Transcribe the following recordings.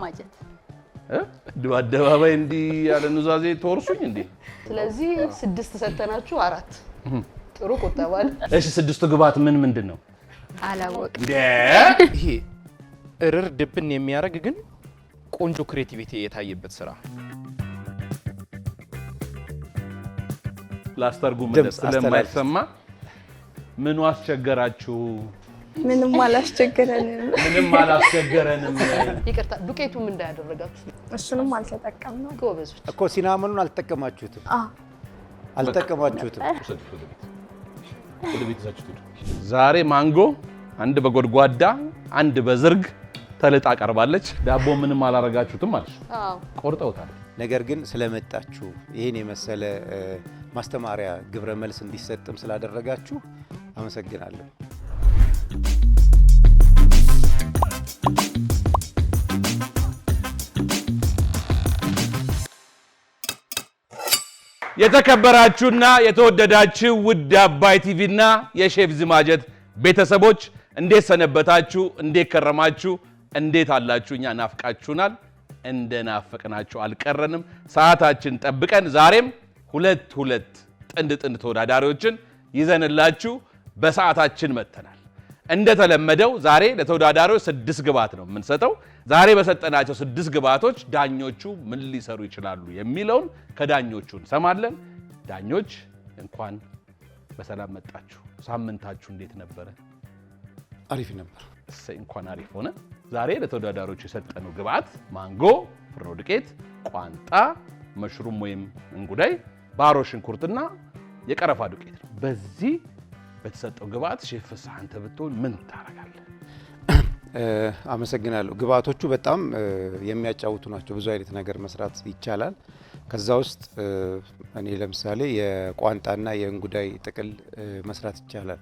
ማጀት አደባባይ እንዲ ያለ ኑዛዜ ተወርሱኝ እንዴ ስለዚህ 6 ሰተናችሁ 4 ጥሩ ቁጠባል እሺ 6 ግባት ምንድነው አላወቅ ይሄ እርር ድብን የሚያረግ ግን ቆንጆ ክሬቲቪቲ የታየበት ስራ ላስተርጉም ስለማይሰማ ምኑ አስቸገራችሁ ምንም አላስቸገረንም ይቅርታ ዱቄቱም እንዳያደረጋችሁ እሱንም አልተጠቀምነው ጎበዞች እኮ ሲናመኑን አልተጠቀማችሁትም ወደ ቤተሰቦቹ ዛሬ ማንጎ አንድ በጎድጓዳ አንድ በዝርግ ተልጣ ቀርባለች ዳቦ ምንም አላረጋችሁትም ማለት አዎ ቆርጠውታል ነገር ግን ስለመጣችሁ ይሄን የመሰለ ማስተማሪያ ግብረ መልስ እንዲሰጥም ስላደረጋችሁ አመሰግናለሁ የተከበራችሁና የተወደዳችሁ ውድ አባይ ቲቪና የሼፍ ዝማጀት ቤተሰቦች እንዴት ሰነበታችሁ እንዴት ከረማችሁ እንዴት አላችሁኛ ናፍቃችሁናል እንደናፈቅናችሁ አልቀረንም ሰዓታችን ጠብቀን ዛሬም ሁለት ጥንድ ተወዳዳሪዎችን ይዘንላችሁ በሰዓታችን መተናል እንደተለመደው ዛሬ ለተወዳዳሪዎች 6 ግባት ነው የምንሰጠው ዛሬ በሰጠናቸው 6 ግባቶች ዳኞቹ ምን ሊሰሩ ይችላሉ የሚለውን ከዳኞቹ እንሰማለን ዳኞች እንኳን በሰላም መጣችሁ ሳምንታችሁ እንዴት ነበር አሪፍ ነበር እንኳን አሪፍ ሆነ ዛሬ ለተወዳዳሪዎች የሰጠነው ግባት ማንጎ ፍርኖ ዱቄት ቋንጣ መሽሩም ወይም እንጉዳይ ባሮ ሽንኩርትና የቀረፋ ዱቄት ነው በዚህ በተሰጠው ግባት ሼፍ አንተ ብትሆን ምን ታረጋለህ አመሰግናለሁ ግባቶቹ በጣም የሚያጫውቱ ናቸው ብዙ አይነት ነገር መስራት ይቻላል ከዛ ውስጥ እኔ ለምሳሌ የቋንጣና የእንጉዳይ ጥቅል መስራት ይቻላል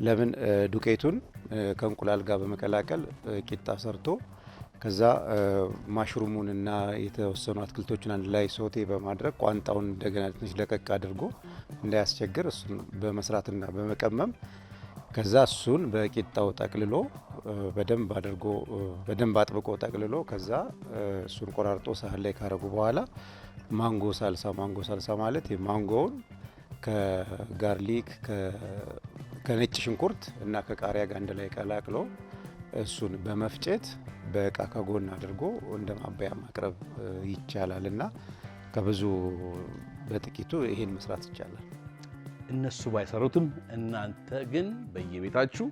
ለምን ዱቄቱን ከእንቁላል ጋር በመቀላቀል ቂጣ ሰርቶ ከዛ ማሽሩሙንና የተወሰኑ አትክልቶችን አንድ ላይ ሶቴ በማድረግ ቋንጣውን እንደገና ትንሽ ለቀቅ አድርጎ እንዳያስቸግር እሱን በመስራትና በመቀመም ከዛ እሱን በቂጣው ጠቅልሎ በደንብ አጥብቆ ጠቅልሎ ከዛ እሱን ቆራርጦ ሳህን ላይ ካረጉ በኋላ ማንጎ ሳልሳ ማለት የማንጎውን ከጋርሊክ ከነጭ ሽንኩርት እና ከቃሪያ ጋር አንድ ላይ ቀላቅሎ እሱን በመፍጨት በእቃ ከጎን አድርጎ እንደ ማባያ ማቅረብ ይቻላልና ከብዙ በጥቂቱ ይሄን መስራት ይቻላል እነሱ ባይሰሩትም እናንተ ግን በየቤታችሁ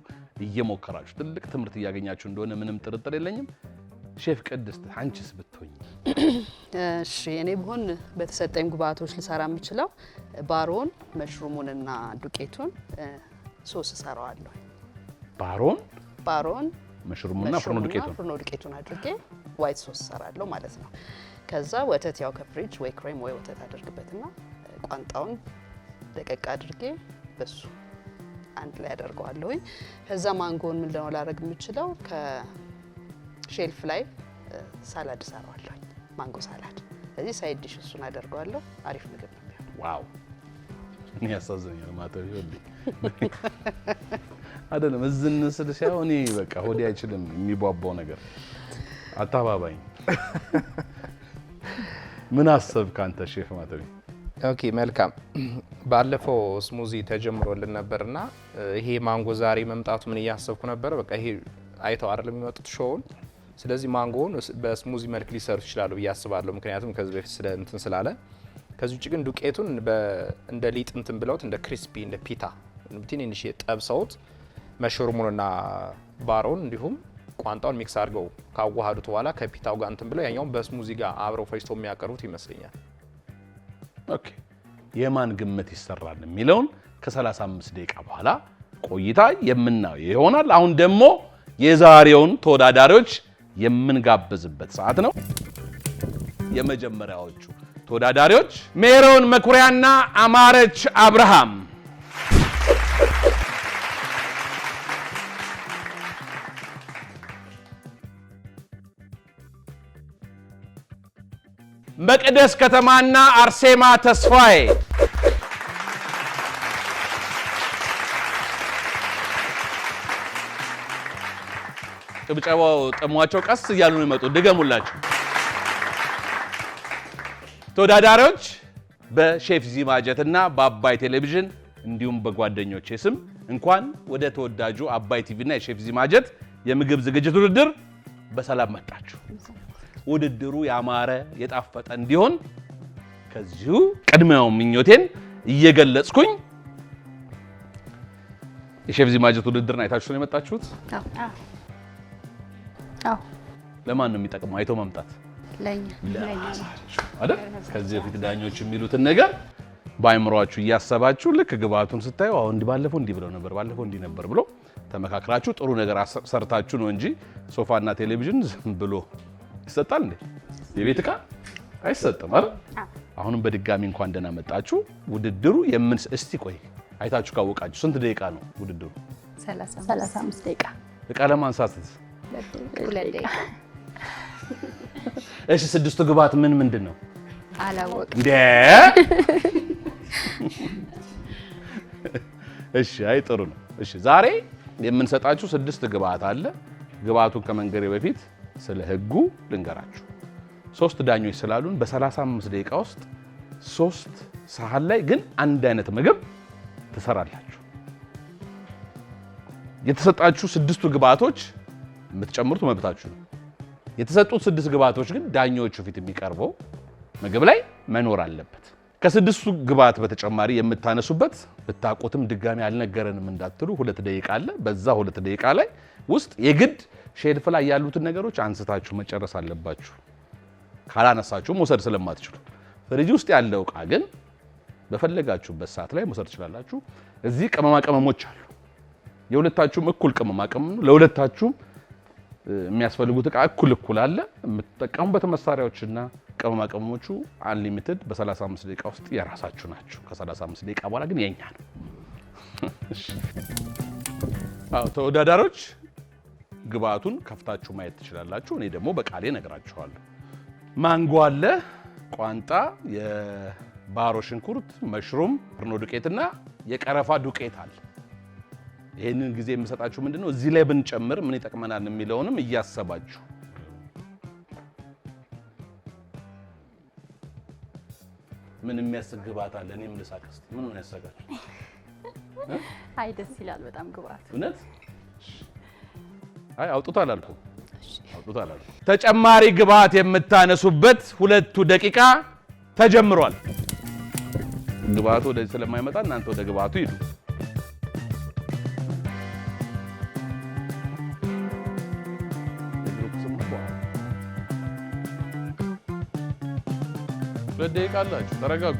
እየሞከራችሁ ትልቅ ትምህርት እያገኛችሁ እንደሆነ ምንም ጥርጥር የለኝም ሼፍ ቅድስት አንቺስ ብትሆኝ እሺ እኔ ብሆን በተሰጠኝ ግብአቶች ልሰራ የምችለው ባሮን መሽሩሙንና ዱቄቱን ሶስ ሰራዋለሁ ባሮን መሽሩሙና ፍርኖ ዱቄቱን አድርጌ ዋይት ሶስ ሰራለሁ ማለት ነው ከዛ ወተት ያው ከፍሪጅ ወይ ክሬም ወይ ወተት አድርግበትና ቋንጣውን ደቀቅ አድርጌ በሱ አንድ ላይ አደርገዋለሁ ከዛ ማንጎን ምን ነው ላረግ የምችለው ከሼልፍ ላይ ሳላድ ሰራዋለሁ ማንጎ ሳላድ ስለዚህ ሳይድ ዲሽ እሱን አደርገዋለሁ አሪፍ ምግብ ነው ዋው እኔ ያሳዘኛል ማተው ይወልድ አይደለም እዝን ስለሻው እኔ በቃ ሆዴ አይችልም የሚቧቧው ነገር አታባባኝ ምን አሰብክ አንተ ሼፍ ማተው ኦኬ መልካም ባለፈው ስሙዚ ተጀምሮልን ነበርና ይሄ ማንጎ ዛሬ መምጣቱ ምን ያያሰብኩ ነበር በቃ ይሄ አይተው አይደለም የሚመጡት ሾውን ስለዚህ ማንጎውን በስሙዚ መልክ ሊሰሩ ይችላሉ በያስባለሁ ምክንያቱም ከዚህ በፊት ስለ እንትን ስላለ ከዚህ ውጭ ግን ዱቄቱን እንደ ሊጥ እንትን ብለውት እንደ ክሪስፒ እንደ ፒታ ትንንሽ ጠብሰውት መሽሩሙንና ባሮን እንዲሁም ቋንጣውን ሚክስ አድርገው ካዋሃዱት በኋላ ከፒታው ጋር እንትን ብለው ያኛውን በስሙዚ ጋር አብረው ፈጭተው የሚያቀርቡት ይመስለኛል ኦኬ የማን ግምት ይሰራል የሚለውን ከ35 ደቂቃ በኋላ ቆይታ የምናየው ይሆናል አሁን ደግሞ የዛሬውን ተወዳዳሪዎች የምንጋብዝበት ሰዓት ነው የመጀመሪያዎቹ ተወዳዳሪዎች ሜሮን መኩሪያና አማረች አብርሃም መቅደስ ከተማና አርሴማ ተስፋዬ ጭብጨባው ጥሟቸው ቀስ እያሉ ነው የመጡት። ድገሙላችሁ። ተወዳዳሪዎች በሼፍ ዚማጀትና በአባይ ቴሌቪዥን እንዲሁም በጓደኞቼ ስም እንኳን ወደ ተወዳጁ አባይ ቲቪና የሼፍ ዚማጀት የምግብ ዝግጅት ውድድር በሰላም መጣችሁ። ውድድሩ ያማረ የጣፈጠ እንዲሆን ከዚሁ ቅድሚያው ምኞቴን እየገለጽኩኝ የሼፍ ዚማጀት ውድድርን አይታችሁ ነው የመጣችሁት? አዎ። ለማን ነው የሚጠቅመው አይቶ መምጣት? ለኛ አይደል? ከዚህ በፊት ዳኞች የሚሉትን ነገር በአይምሯችሁ እያሰባችሁ ልክ ግብአቱን ስታዩ አሁን እንዲህ ባለፈው እንዲህ ብለው ነበር ባለፈው እንዲህ ነበር ብሎ ተመካክራችሁ ጥሩ ነገር ሰርታችሁ ነው እንጂ ሶፋና ቴሌቪዥን ዝም ብሎ ይሰጣል እንዴ? የቤት ዕቃ አይሰጥም አይደል? አሁንም በድጋሚ እንኳን ደህና መጣችሁ። ውድድሩ እስቲ ቆይ አይታችሁ ካወቃችሁ ስንት ደቂቃ ነው ውድድሩ? 35 ደቂቃ። ዕቃ ለማንሳት 2 ደቂቃ። እሺ፣ ስድስቱ ግብአት ምንድን ነው? አላወቅም እንዴ? እሺ፣ አይ ጥሩ ነው። እሺ፣ ዛሬ የምንሰጣችሁ 6 ግብአት አለ። ግብአቱን ከመንገሬ በፊት ስለ ህጉ ልንገራችሁ። 3 ዳኞች ስላሉን በ35 ደቂቃ ውስጥ 3 ሳህን ላይ ግን አንድ አይነት ምግብ ትሰራላችሁ። የተሰጣችሁ 6ቱ ግብአቶች የምትጨምሩት መብታችሁ ነው። የተሰጡት 6 ግብአቶች ግን ዳኞቹ ፊት የሚቀርበው ምግብ ላይ መኖር አለበት። ከ6ቱ ግብአት በተጨማሪ የምታነሱበት ብታውቁትም ድጋሚ አልነገረንም እንዳትሉ 2 ደቂቃ አለ። በዛ 2 ደቂቃ ላይ ውስጥ የግድ ሼልፍ ላይ ያሉትን ነገሮች አንስታችሁ መጨረስ አለባችሁ። ካላነሳችሁ መውሰድ ስለማትችሉ ፍሪጅ ውስጥ ያለው ዕቃ ግን በፈለጋችሁበት ሰዓት ላይ መውሰድ ትችላላችሁ። እዚህ ቅመማ ቅመሞች አሉ። የሁለታችሁም እኩል ቅመማ ቅመም ነው። ለሁለታችሁም የሚያስፈልጉት ዕቃ እኩል አለ። የምትጠቀሙበት መሳሪያዎችና ቅመማ ቅመሞቹ አንሊሚትድ በ35 ደቂቃ ውስጥ የራሳችሁ ናቸው። ከ35 ደቂቃ በኋላ ግን የኛ ነው። አዎ ተወዳዳሪዎች ግብአቱን ከፍታችሁ ማየት ትችላላችሁ። እኔ ደግሞ በቃሌ እነግራችኋለሁ። ማንጎ አለ፣ ቋንጣ፣ የባሮ ሽንኩርት፣ መሽሩም፣ ፍርኖ ዱቄትና የቀረፋ ዱቄት አለ። ይሄንን ጊዜ የምሰጣችሁ ምንድነው እዚህ ላይ ብንጨምር ምን ይጠቅመናል የሚለውንም እያሰባችሁ ምን የሚያስቅ ግብአት አለ። እኔም ልሳቅስ ምን ነው ያሰጋችሁ? አይ ደስ ይላል በጣም ግብአት። እውነት አይ አውጡታል አልኩ። ተጨማሪ ግብአት የምታነሱበት 2 ደቂቃ ተጀምሯል። ግብአቱ ወደዚህ ስለማይመጣ እናንተ ወደ ግብአቱ ሂዱ። ሁለት ደቂቃ አላችሁ። ተረጋጉ።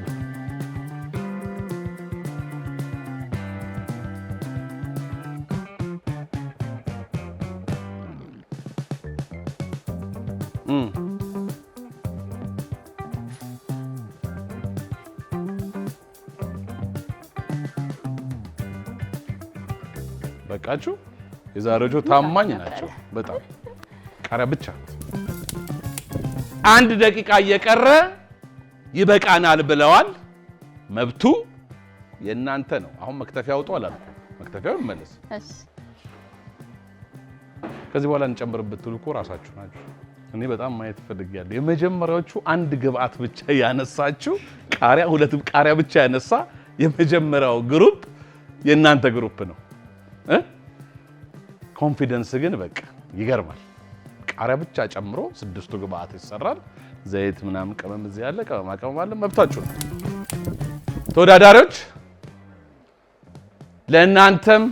በቃችሁ። የዛሬዎቹ ታማኝ ናቸው በጣም። ቃሪያ ብቻ 1 ደቂቃ እየቀረ ይበቃናል ብለዋል። መብቱ የእናንተ ነው። አሁን መክተፊያ አውጡ አላልኩም። መክተፊያው ይመለስ። እሺ ከዚህ በኋላ እንጨምርበት ትሉ እኮ ራሳችሁ ናችሁ። እኔ በጣም ማየት ፈልጋለሁ። የመጀመሪያዎቹ 1 ግብአት ብቻ ያነሳችሁ ቃሪያ 2 ቃሪያ ብቻ ያነሳ የመጀመሪያው ግሩፕ የእናንተ ግሩፕ ነው። ኮንፊደንስ ግን በቃ ይገርማል። ቃሪያ ብቻ ጨምሮ 6ቱ ግብአት ይሰራል። ዘይት ምናምን ቅመም እዚህ ያለ ቅመማ ቅመም አለ። መብታችሁ ነው። ተወዳዳሪዎች ለእናንተም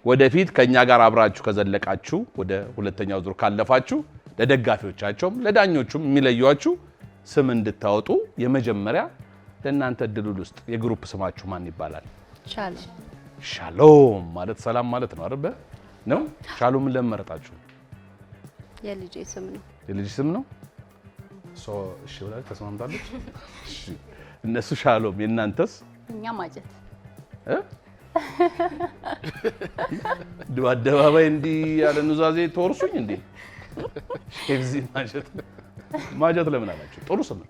ወደፊት ከኛ ጋር አብራችሁ ከዘለቃችሁ ወደ ሁለተኛው ዙር ካለፋችሁ ለደጋፊዎቻቸውም ለዳኞቹም የሚለዩዋችሁ ስም እንድታወጡ የመጀመሪያ ለእናንተ እድሉል ውስጥ የግሩፕ ስማችሁ ማን ይባላል? ሻሎም ማለት ሰላም ማለት ነው አይደል? ነው ሻሎምን ለመረጣችሁ የልጄ ስም ነው። የልጅ ስም ነው። እሺ ብላችሁ ተስማምታለች። እሺ እነሱ ሻሎም፣ የእናንተስ? እኛ ማጀት አደባባይ እንዲህ ያለ ኑዛዜ ተወርሱኝ እንዴ? እዚህ ማጀት ለምን አላችሁ? ጥሩ ስም ነው።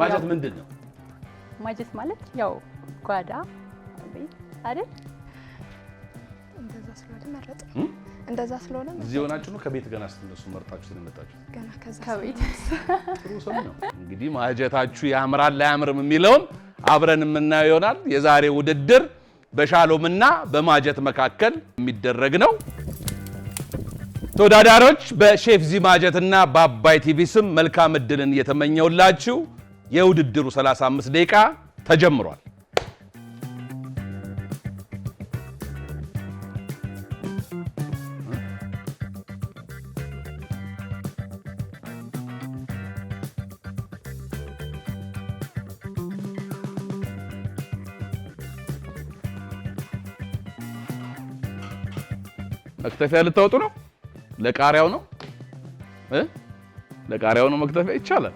ማጀት ምንድን ነው? ማጀት ማለት ያው ጓዳ አይደል? እንደዛ ስለሆነ መረጠ። እንደዛ ስለሆነ እዚህ ሆናችሁ ነው ከቤት ገና ስትነሱ መርጣችሁ ስለመጣችሁ? ገና ከዛ ከቤት ጥሩ ሰው ነው። እንግዲህ ማጀታችሁ ያምራል አያምርም የሚለውን አብረን የምናየው ይሆናል። የዛሬ ውድድር በሻሎምና በማጀት መካከል የሚደረግ ነው። ተወዳዳሪዎች በሼፍ ዚ ማጀትና በአባይ ቲቪ ስም መልካም እድልን እየተመኘውላችሁ የውድድሩ 35 ደቂቃ ተጀምሯል። መክተፊያ ልታወጡ ነው? ለቃሪያው ነው ለቃሪያው ነው መክተፊያ ይቻላል።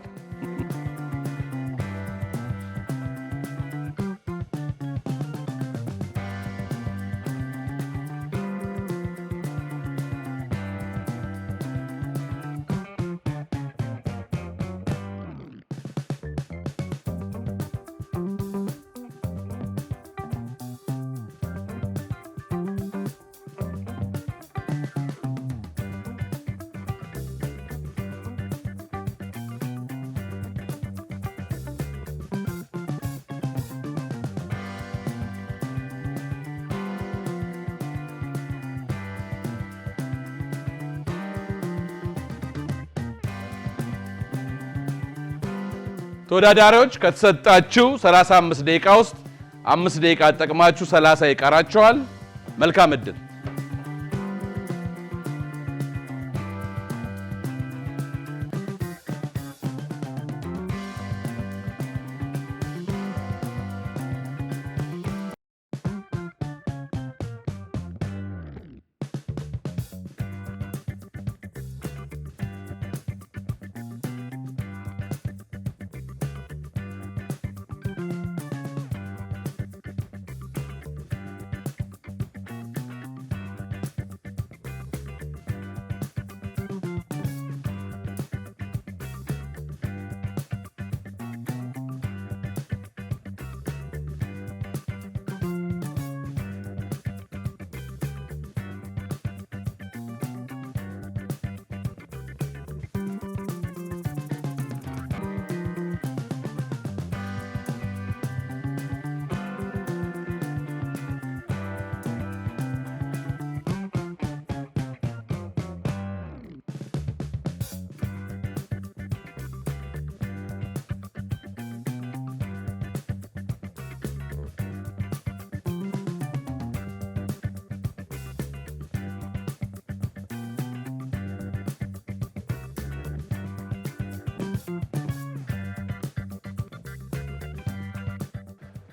ተወዳዳሪዎች ከተሰጣችሁ 35 ደቂቃ ውስጥ 5 ደቂቃ ተጠቅማችሁ 30 ይቀራችኋል። መልካም እድል።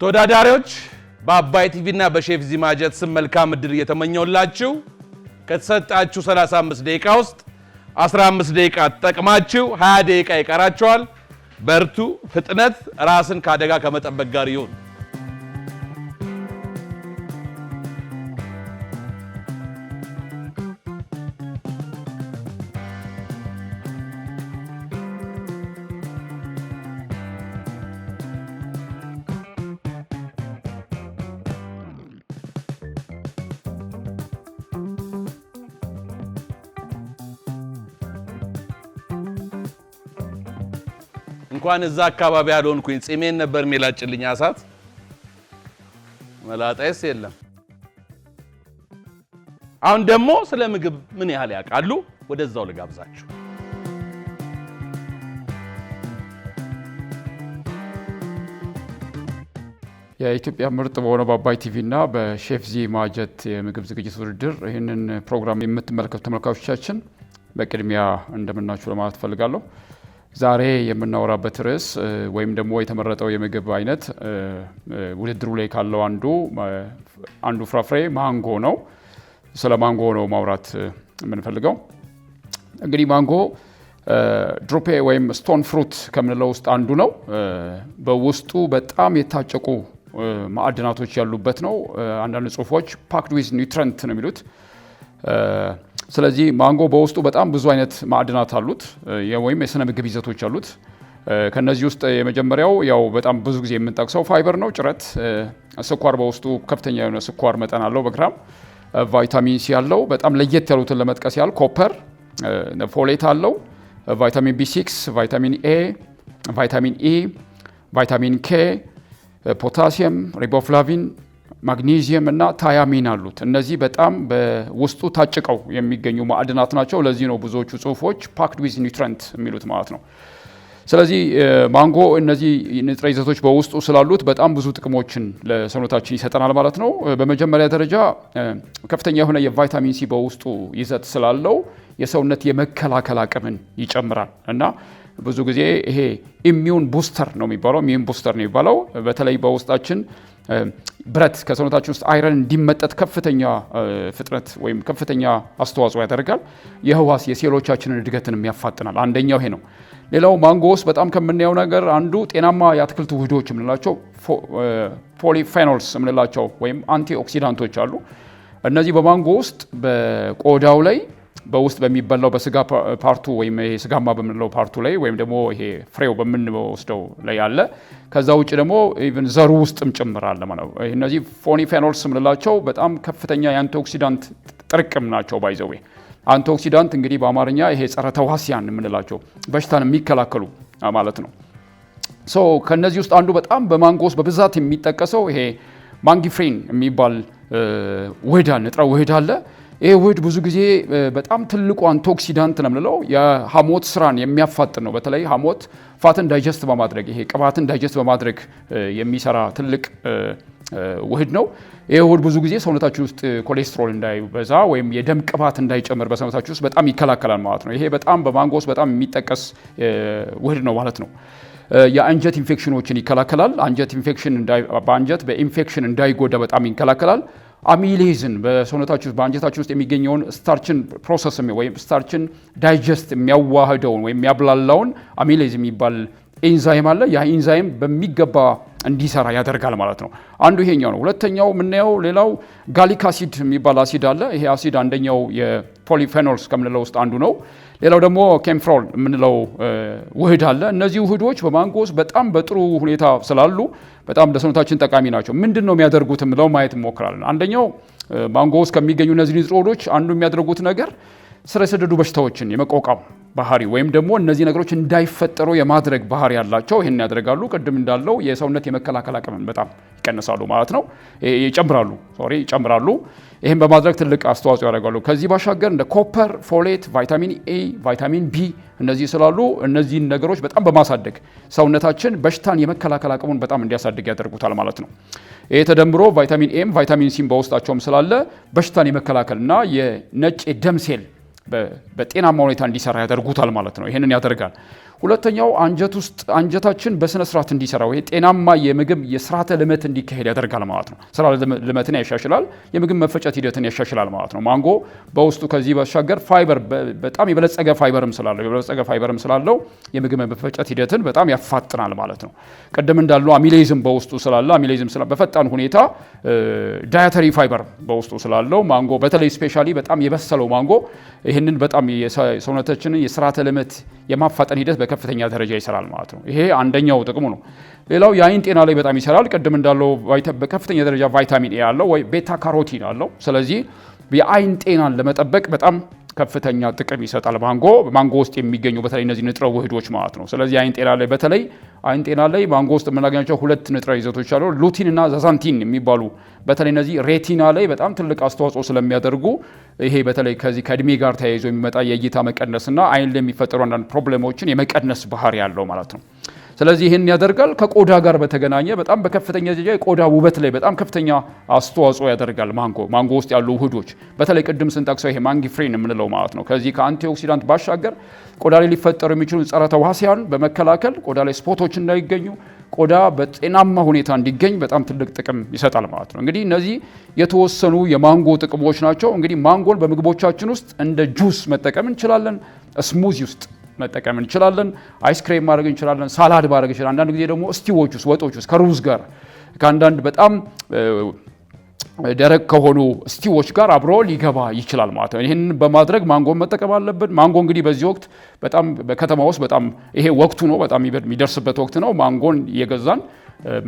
ተወዳዳሪዎች በአባይ ቲቪ እና በሼፍ ዚ ማጀት ስም መልካም እድል እየተመኘውላችሁ ከተሰጣችሁ 35 ደቂቃ ውስጥ 15 ደቂቃ ተጠቅማችሁ 20 ደቂቃ ይቀራችኋል። በርቱ። ፍጥነት ራስን ከአደጋ ከመጠበቅ ጋር ይሁን። እንኳን እዛ አካባቢ ያልሆንኩኝ ጺሜን ነበር የሚላጭልኝ አሳት መላጣይስ የለም። አሁን ደግሞ ስለ ምግብ ምን ያህል ያውቃሉ? ወደዛው ልጋብዛችሁ። የኢትዮጵያ ምርጥ በሆነው በአባይ ቲቪ እና በሼፍ ዚ ማጀት የምግብ ዝግጅት ውድድር ይህንን ፕሮግራም የምትመለከቱ ተመልካቾቻችን በቅድሚያ እንደምናችሁ ለማለት ፈልጋለሁ። ዛሬ የምናወራበት ርዕስ ወይም ደግሞ የተመረጠው የምግብ አይነት ውድድሩ ላይ ካለው አንዱ ፍራፍሬ ማንጎ ነው። ስለ ማንጎ ነው ማውራት የምንፈልገው። እንግዲህ ማንጎ ድሮፔ ወይም ስቶን ፍሩት ከምንለው ውስጥ አንዱ ነው። በውስጡ በጣም የታጨቁ ማዕድናቶች ያሉበት ነው። አንዳንድ ጽሁፎች ፓክድ ዊዝ ኒውትረንት ነው የሚሉት። ስለዚህ ማንጎ በውስጡ በጣም ብዙ አይነት ማዕድናት አሉት ወይም የስነ ምግብ ይዘቶች አሉት። ከነዚህ ውስጥ የመጀመሪያው ያው በጣም ብዙ ጊዜ የምንጠቅሰው ፋይበር ነው፣ ጭረት። ስኳር በውስጡ ከፍተኛ የሆነ ስኳር መጠን አለው በግራም። ቫይታሚን ሲ አለው። በጣም ለየት ያሉትን ለመጥቀስ ያህል ኮፐር፣ ፎሌት አለው፣ ቫይታሚን ቢ6፣ ቫይታሚን ኤ፣ ቫይታሚን ኢ፣ ቫይታሚን ኬ፣ ፖታሲየም፣ ሪቦፍላቪን፣ ማግኒዚየም እና ታያሚን አሉት። እነዚህ በጣም በውስጡ ታጭቀው የሚገኙ ማዕድናት ናቸው። ለዚህ ነው ብዙዎቹ ጽሁፎች ፓክድ ዊዝ ኒውትረንት የሚሉት ማለት ነው። ስለዚህ ማንጎ እነዚህ ንጥረ ይዘቶች በውስጡ ስላሉት በጣም ብዙ ጥቅሞችን ለሰውነታችን ይሰጠናል ማለት ነው። በመጀመሪያ ደረጃ ከፍተኛ የሆነ የቫይታሚን ሲ በውስጡ ይዘት ስላለው የሰውነት የመከላከል አቅምን ይጨምራል እና ብዙ ጊዜ ይሄ ኢሚዩን ቡስተር ነው የሚባለው። ኢሚዩን ቡስተር ነው የሚባለው በተለይ በውስጣችን ብረት ከሰውነታችን ውስጥ አይረን እንዲመጠጥ ከፍተኛ ፍጥነት ወይም ከፍተኛ አስተዋጽኦ ያደርጋል። የህዋስ የሴሎቻችንን እድገትን ያፋጥናል። አንደኛው ይሄ ነው። ሌላው ማንጎ ውስጥ በጣም ከምናየው ነገር አንዱ ጤናማ የአትክልት ውህዶች የምንላቸው ፖሊፌኖልስ የምንላቸው ወይም አንቲ ኦክሲዳንቶች አሉ። እነዚህ በማንጎ ውስጥ በቆዳው ላይ በውስጥ በሚበላው በስጋ ፓርቱ ወይም ይሄ ስጋማ በምንለው ፓርቱ ላይ ወይም ደግሞ ይሄ ፍሬው በምንወስደው ላይ አለ። ከዛ ውጭ ደግሞ ኢቭን ዘሩ ውስጥም ጭምር አለ ማለት ነው። እነዚህ ፖሊፌኖልስ የምንላቸው በጣም ከፍተኛ የአንቲኦክሲዳንት ጥርቅም ናቸው። ባይዘዌ አንቲኦክሲዳንት እንግዲህ በአማርኛ ይሄ ጸረ ተዋሲያን የምንላቸው በሽታን የሚከላከሉ ማለት ነው። ሶ ከነዚህ ውስጥ አንዱ በጣም በማንጎ ውስጥ በብዛት የሚጠቀሰው ይሄ ማንጊፍሬን የሚባል ንጥረ ውህድ አለ። ይህ ውህድ ብዙ ጊዜ በጣም ትልቁ አንቲኦክሲዳንት ነው የምንለው የሐሞት ስራን የሚያፋጥን ነው። በተለይ ሐሞት ፋትን ዳይጀስት በማድረግ ይሄ ቅባትን ዳይጀስት በማድረግ የሚሰራ ትልቅ ውህድ ነው። ይህ ውህድ ብዙ ጊዜ ሰውነታችን ውስጥ ኮሌስትሮል እንዳይበዛ ወይም የደም ቅባት እንዳይጨምር በሰውነታችን ውስጥ በጣም ይከላከላል ማለት ነው። ይሄ በጣም በማንጎ ውስጥ በጣም የሚጠቀስ ውህድ ነው ማለት ነው። የአንጀት ኢንፌክሽኖችን ይከላከላል። በአንጀት በኢንፌክሽን እንዳይጎዳ በጣም ይከላከላል። አሚሌዝን በአንጀታችን ውስጥ የሚገኘውን ስታርችን ፕሮሰስ ወይም ስታርችን ዳይጀስት የሚያዋህደውን ወይም የሚያብላላውን አሚሌዝ የሚባል ኤንዛይም አለ። ያ ኤንዛይም በሚገባ እንዲሰራ ያደርጋል ማለት ነው። አንዱ ይሄኛው ነው። ሁለተኛው የምናየው ሌላው ጋሊክ አሲድ የሚባል አሲድ አለ። ይሄ አሲድ አንደኛው የፖሊፌኖልስ ከምንለው ውስጥ አንዱ ነው። ሌላው ደግሞ ኬምፍሮል የምንለው ውህድ አለ። እነዚህ ውህዶች በማንጎ ውስጥ በጣም በጥሩ ሁኔታ ስላሉ በጣም ለሰውነታችን ጠቃሚ ናቸው። ምንድን ነው የሚያደርጉት የምለው ማየት እንሞክራለን። አንደኛው ማንጎ ውስጥ ከሚገኙ እነዚህ ንጥረ ውህዶች አንዱ የሚያደርጉት ነገር ስር የሰደዱ በሽታዎችን የመቋቋም ባህሪ ወይም ደግሞ እነዚህ ነገሮች እንዳይፈጠሩ የማድረግ ባህሪ ያላቸው ይህን ያደርጋሉ። ቅድም እንዳለው የሰውነት የመከላከል አቅምን በጣም ይቀንሳሉ ማለት ነው፣ ይጨምራሉ። ይህን በማድረግ ትልቅ አስተዋጽኦ ያደርጋሉ። ከዚህ ባሻገር እንደ ኮፐር፣ ፎሌት፣ ቫይታሚን ኤ፣ ቫይታሚን ቢ እነዚህ ስላሉ እነዚህን ነገሮች በጣም በማሳደግ ሰውነታችን በሽታን የመከላከል አቅሙን በጣም እንዲያሳድግ ያደርጉታል ማለት ነው። ይህ ተደምሮ ቫይታሚን ኤም ቫይታሚን ሲም በውስጣቸውም ስላለ በሽታን የመከላከልና የነጭ የደም ሴል በጤናማ ሁኔታ እንዲሰራ ያደርጉታል ማለት ነው። ይህንን ያደርጋል። ሁለተኛው አንጀታችን በስነ ስርዓት እንዲሰራ ወይ ጤናማ የምግብ የስርዓተ ልመት እንዲካሄድ ያደርጋል ማለት ነው። ስርዓተ ልመትን ያሻሽላል፣ የምግብ መፈጨት ሂደትን ያሻሽላል ማለት ነው። ማንጎ በውስጡ ከዚህ ባሻገር ፋይበር በጣም የበለጸገ ፋይበርም ስላለው የምግብ መፈጨት ሂደትን በጣም ያፋጥናል ማለት ነው። ቅድም እንዳለው አሚሌዝም በውስጡ ስላለ በፈጣን ሁኔታ ዳያተሪ ፋይበር በውስጡ ስላለው ማንጎ በተለይ ስፔሻሊ በጣም የበሰለው ማንጎ ይህንን በጣም የሰውነታችንን የስርዓተ ልመት የማፋጠን ሂደት በከፍተኛ ደረጃ ይሰራል ማለት ነው። ይሄ አንደኛው ጥቅሙ ነው። ሌላው የአይን ጤና ላይ በጣም ይሰራል። ቅድም እንዳለው በከፍተኛ ደረጃ ቫይታሚን ኤ አለው ወይ ቤታ ካሮቲን አለው። ስለዚህ የአይን ጤናን ለመጠበቅ በጣም ከፍተኛ ጥቅም ይሰጣል ማንጎ ውስጥ የሚገኙ በተለይ እነዚህ ንጥረ ውህዶች ማለት ነው። ስለዚህ አይን ጤና ላይ ማንጎ ውስጥ የምናገኛቸው ሁለት ንጥረ ይዘቶች አሉ፣ ሉቲን እና ዛዛንቲን የሚባሉ በተለይ እነዚህ ሬቲና ላይ በጣም ትልቅ አስተዋጽኦ ስለሚያደርጉ ይሄ በተለይ ከዚህ ከእድሜ ጋር ተያይዞ የሚመጣ የእይታ መቀነስና አይን ላይ የሚፈጠሩ አንዳንድ ፕሮብሌሞችን የመቀነስ ባህሪ ያለው ማለት ነው። ስለዚህ ይህን ያደርጋል። ከቆዳ ጋር በተገናኘ በጣም በከፍተኛ ደረጃ የቆዳ ውበት ላይ በጣም ከፍተኛ አስተዋጽኦ ያደርጋል ማንጎ ውስጥ ያሉ ውህዶች በተለይ ቅድም ስንጠቅሰው ይሄ ማንጊፍሬን የምንለው ማለት ነው። ከዚህ ከአንቲኦክሲዳንት ባሻገር ቆዳ ላይ ሊፈጠሩ የሚችሉ ጸረ ተዋሲያን በመከላከል ቆዳ ላይ ስፖቶች እንዳይገኙ ቆዳ በጤናማ ሁኔታ እንዲገኝ በጣም ትልቅ ጥቅም ይሰጣል ማለት ነው። እንግዲህ እነዚህ የተወሰኑ የማንጎ ጥቅሞች ናቸው። እንግዲህ ማንጎን በምግቦቻችን ውስጥ እንደ ጁስ መጠቀም እንችላለን፣ ስሙዚ ውስጥ መጠቀም እንችላለን፣ አይስክሬም ማድረግ እንችላለን፣ ሳላድ ማድረግ እንችላለን። አንዳንድ ጊዜ ደግሞ ስቲዎች ውስጥ ወጦች ውስጥ ከሩዝ ጋር ከአንዳንድ በጣም ደረቅ ከሆኑ ስቲዎች ጋር አብሮ ሊገባ ይችላል ማለት ነው። ይህን በማድረግ ማንጎን መጠቀም አለብን። ማንጎ እንግዲህ በዚህ ወቅት በጣም በከተማ ውስጥ በጣም ይሄ ወቅቱ ነው፣ በጣም የሚደርስበት ወቅት ነው። ማንጎን እየገዛን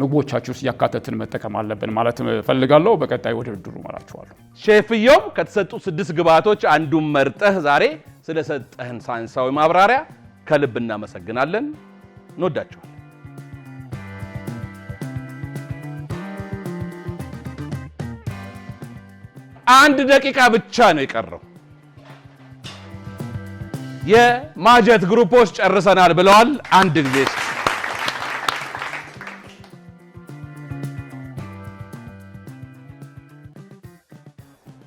ምግቦቻችን ውስጥ እያካተትን መጠቀም አለብን ማለት ፈልጋለሁ። በቀጣይ ወደ ድሩ መራችኋለሁ። ሼፍዮም ከተሰጡ 6 ግብአቶች አንዱን መርጠህ ዛሬ ስለሰጠህን ሳይንሳዊ ማብራሪያ ከልብ እናመሰግናለን። እንወዳችኋለን። 1 ደቂቃ ብቻ ነው የቀረው። የማጀት ግሩፖች ጨርሰናል ብለዋል። አንድ ጊዜ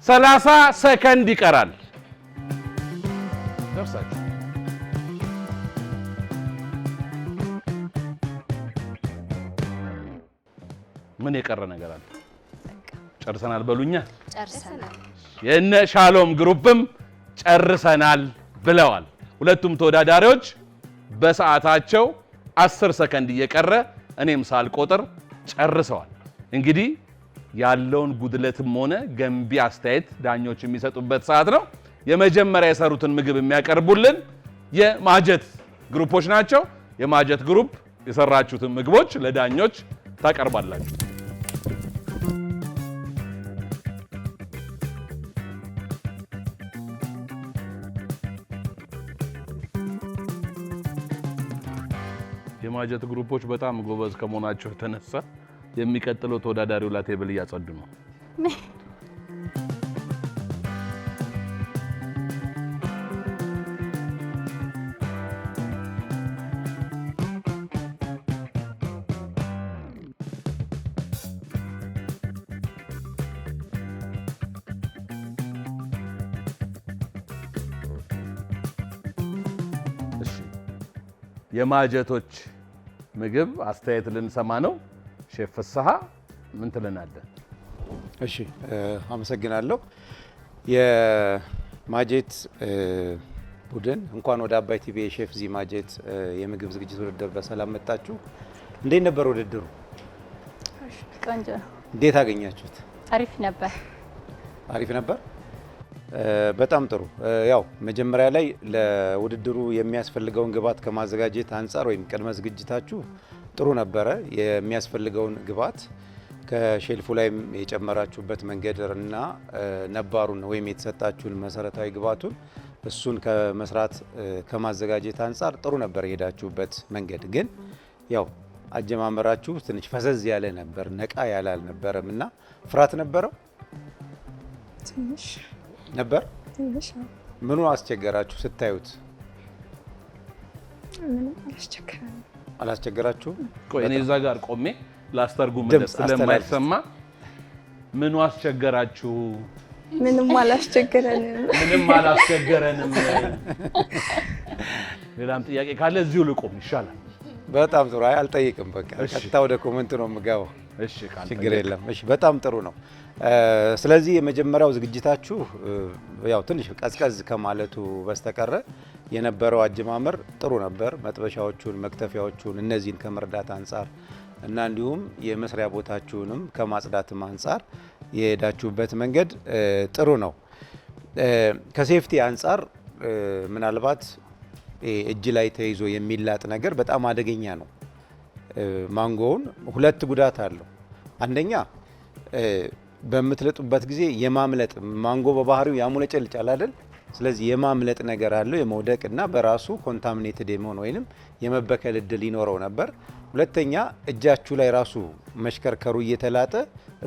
30 ሰከንድ ይቀራል። ደርሳችሁ ምን የቀረ ነገር አለ? ጨርሰናል በሉኛ። ጨርሰናል። የነ ሻሎም ግሩፕም ጨርሰናል ብለዋል። ሁለቱም ተወዳዳሪዎች በሰዓታቸው 10 ሰከንድ እየቀረ እኔም ሳልቆጥር ጨርሰዋል። እንግዲህ ያለውን ጉድለትም ሆነ ገንቢ አስተያየት ዳኞች የሚሰጡበት ሰዓት ነው። የመጀመሪያ የሰሩትን ምግብ የሚያቀርቡልን የማጀት ግሩፖች ናቸው። የማጀት ግሩፕ የሰራችሁትን ምግቦች ለዳኞች ታቀርባላችሁ። የማጀት ግሩፖች በጣም ጎበዝ ከመሆናቸው የተነሳ የሚቀጥለው ተወዳዳሪው ላቴብል እያጸዱ ነው። የማጀቶች ምግብ አስተያየት ልንሰማ ነው። ሼፍ ፍስሐ ምን ትለናለህ? እሺ አመሰግናለሁ። የማጀት ቡድን እንኳን ወደ አባይ ቲቪ የሼፍ ዚ ማጀት የምግብ ዝግጅት ውድድር በሰላም መጣችሁ። እንዴት ነበር ውድድሩ? ቆንጆ ነው። እንዴት አገኛችሁት? አሪፍ ነበር። አሪፍ ነበር። በጣም ጥሩ። ያው መጀመሪያ ላይ ለውድድሩ የሚያስፈልገውን ግብዓት ከማዘጋጀት አንጻር ወይም ቅድመ ዝግጅታችሁ ጥሩ ነበረ። የሚያስፈልገውን ግብዓት ከሼልፉ ላይ የጨመራችሁበት መንገድ እና ነባሩን ወይም የተሰጣችሁን መሰረታዊ ግብዓቱን እሱን ከመስራት ከማዘጋጀት አንጻር ጥሩ ነበር የሄዳችሁበት መንገድ። ግን ያው አጀማመራችሁ ትንሽ ፈዘዝ ያለ ነበር፣ ነቃ ያለ አልነበረም እና ፍርሃት ነበረው ትንሽ ነበር። ትንሽ ምኑ አስቸገራችሁ ስታዩት? ምንም አላስቸገረንም። አላስቸገራችሁ? ቆይ እኔ እዛ ጋር ቆሜ ላስተርጉም ድምፅ ስለማይሰማ ምኑ አስቸገራችሁ? ምንም አላስቸገረንም። ምንም አላስቸገረንም። ሌላም ጥያቄ ካለ እዚሁ ልቆም ይሻላል። በጣም ጥሩ። አይ አልጠይቅም፣ በቃ ቀጥታ ወደ ኮሜንት ነው የምገባው። እሺ ችግር የለም። እሺ በጣም ጥሩ ነው። ስለዚህ የመጀመሪያው ዝግጅታችሁ ያው ትንሽ ቀዝቀዝ ከማለቱ በስተቀረ የነበረው አጀማመር ጥሩ ነበር። መጥበሻዎቹን፣ መክተፊያዎቹን እነዚህን ከመርዳት አንጻር እና እንዲሁም የመስሪያ ቦታችሁንም ከማጽዳትም አንጻር የሄዳችሁበት መንገድ ጥሩ ነው። ከሴፍቲ አንጻር ምናልባት እጅ ላይ ተይዞ የሚላጥ ነገር በጣም አደገኛ ነው። ማንጎውን ሁለት ጉዳት አለው። አንደኛ በምትለጡበት ጊዜ የማምለጥ ማንጎ በባህሪው ያሙለጨልጫል አይደል? ስለዚህ የማምለጥ ነገር አለው፣ የመውደቅ እና በራሱ ኮንታሚኔትድ የመሆን ወይንም የመበከል እድል ይኖረው ነበር። ሁለተኛ እጃችሁ ላይ ራሱ መሽከርከሩ እየተላጠ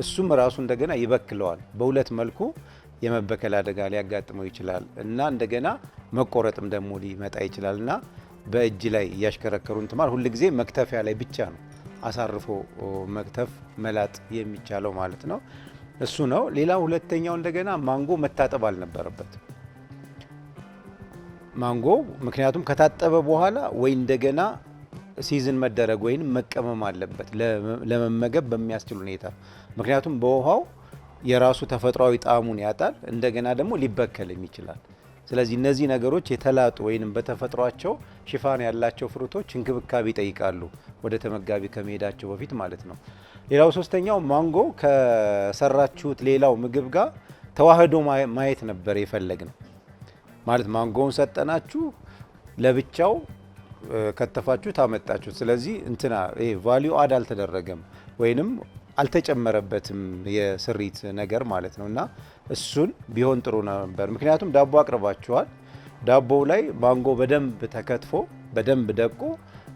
እሱም ራሱ እንደገና ይበክለዋል። በሁለት መልኩ የመበከል አደጋ ሊያጋጥመው ይችላል እና እንደገና መቆረጥም ደግሞ ሊመጣ ይችላል እና በእጅ ላይ እያሽከረከሩ እንትማል ሁል ጊዜ መክተፊያ ላይ ብቻ ነው አሳርፎ መክተፍ መላጥ የሚቻለው ማለት ነው። እሱ ነው። ሌላ ሁለተኛው እንደገና ማንጎ መታጠብ አልነበረበት። ማንጎ ምክንያቱም ከታጠበ በኋላ ወይ እንደገና ሲዝን መደረግ ወይም መቀመም አለበት ለመመገብ በሚያስችል ሁኔታ። ምክንያቱም በውሃው የራሱ ተፈጥሯዊ ጣዕሙን ያጣል፣ እንደገና ደግሞ ሊበከልም ይችላል። ስለዚህ እነዚህ ነገሮች የተላጡ ወይንም በተፈጥሯቸው ሽፋን ያላቸው ፍሩቶች እንክብካቤ ይጠይቃሉ ወደ ተመጋቢ ከመሄዳቸው በፊት ማለት ነው። ሌላው ሶስተኛው ማንጎ ከሰራችሁት ሌላው ምግብ ጋር ተዋህዶ ማየት ነበር የፈለግነው። ማለት ማንጎውን ሰጠናችሁ ለብቻው ከተፋችሁ ታመጣችሁት። ስለዚህ እንትና ይሄ ቫልዩ አድ አልተደረገም ወይንም አልተጨመረበትም የስሪት ነገር ማለት ነው። እና እሱን ቢሆን ጥሩ ነበር። ምክንያቱም ዳቦ አቅርባችኋል። ዳቦው ላይ ማንጎ በደንብ ተከትፎ በደንብ ደቆ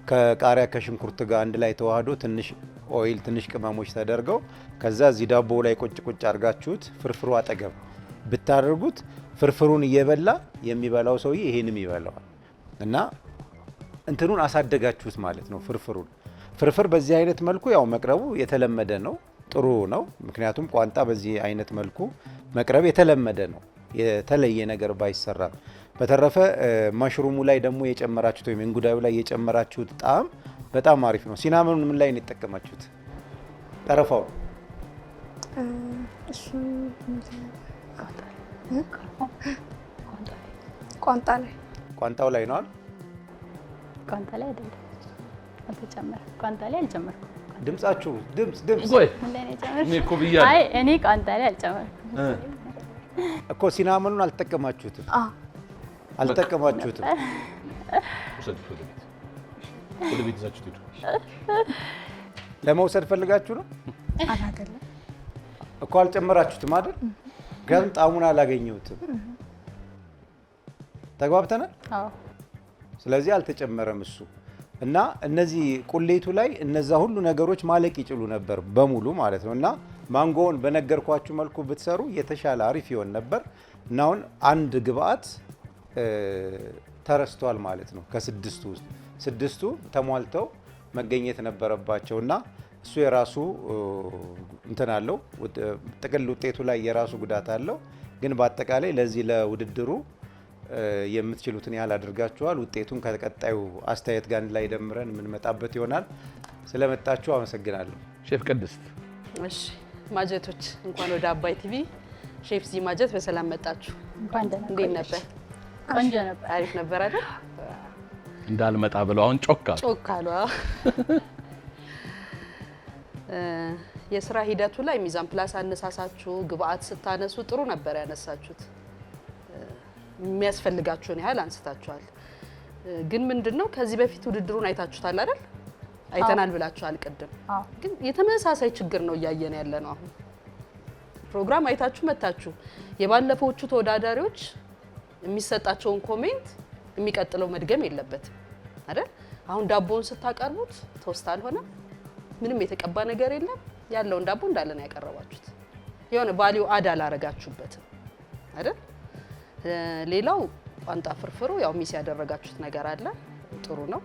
ከቃሪያ ከሽንኩርት ጋር አንድ ላይ ተዋህዶ ትንሽ ኦይል ትንሽ ቅመሞች ተደርገው ከዛ እዚህ ዳቦው ላይ ቁጭ ቁጭ አድርጋችሁት ፍርፍሩ አጠገብ ብታደርጉት ፍርፍሩን እየበላ የሚበላው ሰውዬ ይሄንም ይበላዋል እና እንትኑን አሳደጋችሁት ማለት ነው። ፍርፍር በዚህ አይነት መልኩ ያው መቅረቡ የተለመደ ነው፣ ጥሩ ነው። ምክንያቱም ቋንጣ በዚህ አይነት መልኩ መቅረብ የተለመደ ነው፣ የተለየ ነገር ባይሰራ። በተረፈ ማሽሩሙ ላይ ደግሞ የጨመራችሁት ወይም እንጉዳዩ ላይ የጨመራችሁት ጣዕም በጣም አሪፍ ነው። ሲናመኑን ምን ላይ ነው የተጠቀማችሁት? ጠረፋው እሱ ቋንጣው ላይ ነው አይደል? ቋንጣ ላይ አይደለም አልተጨመረም። ቋንጣ ላይ አልጨመርኩም። ድምጻችሁ ድምጽ ቆይ ምን ላይ ነው የጨመርኩት? እኔ እኮ ብያለሁ። አይ እኔ ቋንጣ ላይ አልጨመርኩም እኮ ሲናመኑን አልተጠቀማችሁትም። አልተጠቀማችሁትም። ወደ ቤት ይዛችሁ ሄዱ። ለመውሰድ ፈልጋችሁ ነው አላገለም እኮ አልጨመራችሁትም አይደል? ምክንያቱም ጣዕሙን አላገኘሁትም። ተግባብተናል? አዎ። ስለዚህ አልተጨመረም እሱ እና እነዚህ ቁሌቱ ላይ እነዛ ሁሉ ነገሮች ማለቅ ይችሉ ነበር በሙሉ ማለት ነው። እና ማንጎውን በነገርኳችሁ መልኩ ብትሰሩ የተሻለ አሪፍ ይሆን ነበር። እና አሁን አንድ ግብአት ተረስቷል ማለት ነው። ከስድስቱ ውስጥ ስድስቱ ተሟልተው መገኘት ነበረባቸው እና እሱ የራሱ እንትን አለው። ጥቅል ውጤቱ ላይ የራሱ ጉዳት አለው። ግን በአጠቃላይ ለዚህ ለውድድሩ የምትችሉትን ያህል አድርጋችኋል። ውጤቱን ከቀጣዩ አስተያየት ጋር ላይ ደምረን የምንመጣበት ይሆናል። ስለመጣችሁ አመሰግናለሁ። ሼፍ ቅድስት። እሺ ማጀቶች እንኳን ወደ አባይ ቲቪ ሼፍ ዚ ማጀት በሰላም መጣችሁ። እንኳን ደህና እንዴት ነበር? ቆንጆ ነበር። አሪፍ ነበር አይደል? እንዳልመጣ ብለው አሁን ጮክ አሉ። የስራ ሂደቱ ላይ ሚዛን ፕላስ አነሳሳችሁ ግብአት ስታነሱ ጥሩ ነበር ያነሳችሁት። የሚያስፈልጋችሁን ያህል አንስታችኋል። ግን ምንድነው ከዚህ በፊት ውድድሩን አይታችሁታል አይደል? አይተናል ብላችኋል ቅድም። ግን የተመሳሳይ ችግር ነው እያየን ያለ ነው። አሁን ፕሮግራም አይታችሁ መታችሁ የባለፈዎቹ ተወዳዳሪዎች የሚሰጣቸውን ኮሜንት የሚቀጥለው መድገም የለበትም አይደል? አሁን ዳቦውን ስታቀርቡት ቶስት አልሆነ፣ ምንም የተቀባ ነገር የለም። ያለውን ዳቦ እንዳለ ነው ያቀረባችሁት። የሆነ ቫልዩ አድ አላረጋችሁበትም አይደል? ሌላው ቋንጣ ፍርፍሩ ያው ሚስ ያደረጋችሁት ነገር አለ። ጥሩ ነው።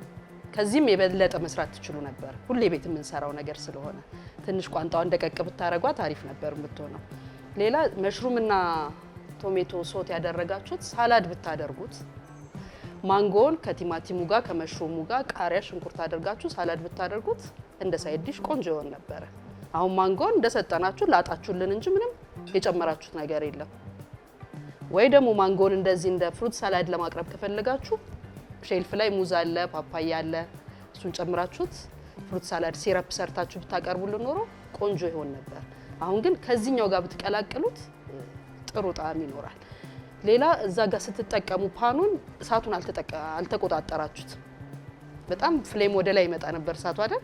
ከዚህም የበለጠ መስራት ትችሉ ነበር። ሁሌ ቤት የምንሰራው ነገር ስለሆነ ትንሽ ቋንጣዋን ደቀቅ ብታረጓት አሪፍ ነበር የምትሆነው። ሌላ መሽሩምና ቶሜቶ ሶት ያደረጋችሁት ሳላድ ብታደርጉት፣ ማንጎን ከቲማቲሙ ጋር ከመሽሩሙ ጋር ቃሪያ፣ ሽንኩርት አድርጋችሁ ሳላድ ብታደርጉት እንደ ሳይድ ዲሽ ቆንጆ ይሆን ነበረ። አሁን ማንጎን እንደሰጠናችሁ ላጣችሁልን እንጂ ምንም የጨመራችሁት ነገር የለም። ወይ ደግሞ ማንጎን እንደዚህ እንደ ፍሩት ሳላድ ለማቅረብ ከፈለጋችሁ ሼልፍ ላይ ሙዝ አለ፣ ፓፓያ አለ፣ እሱን ጨምራችሁት ፍሩት ሳላድ ሲረፕ ሰርታችሁ ብታቀርቡልን ኖሮ ቆንጆ ይሆን ነበር። አሁን ግን ከዚህኛው ጋር ብትቀላቅሉት ጥሩ ጣዕም ይኖራል። ሌላ እዛ ጋር ስትጠቀሙ ፓኑን እሳቱን አልተቆጣጠራችሁት። በጣም ፍሌም ወደ ላይ ይመጣ ነበር እሳቱ አይደል?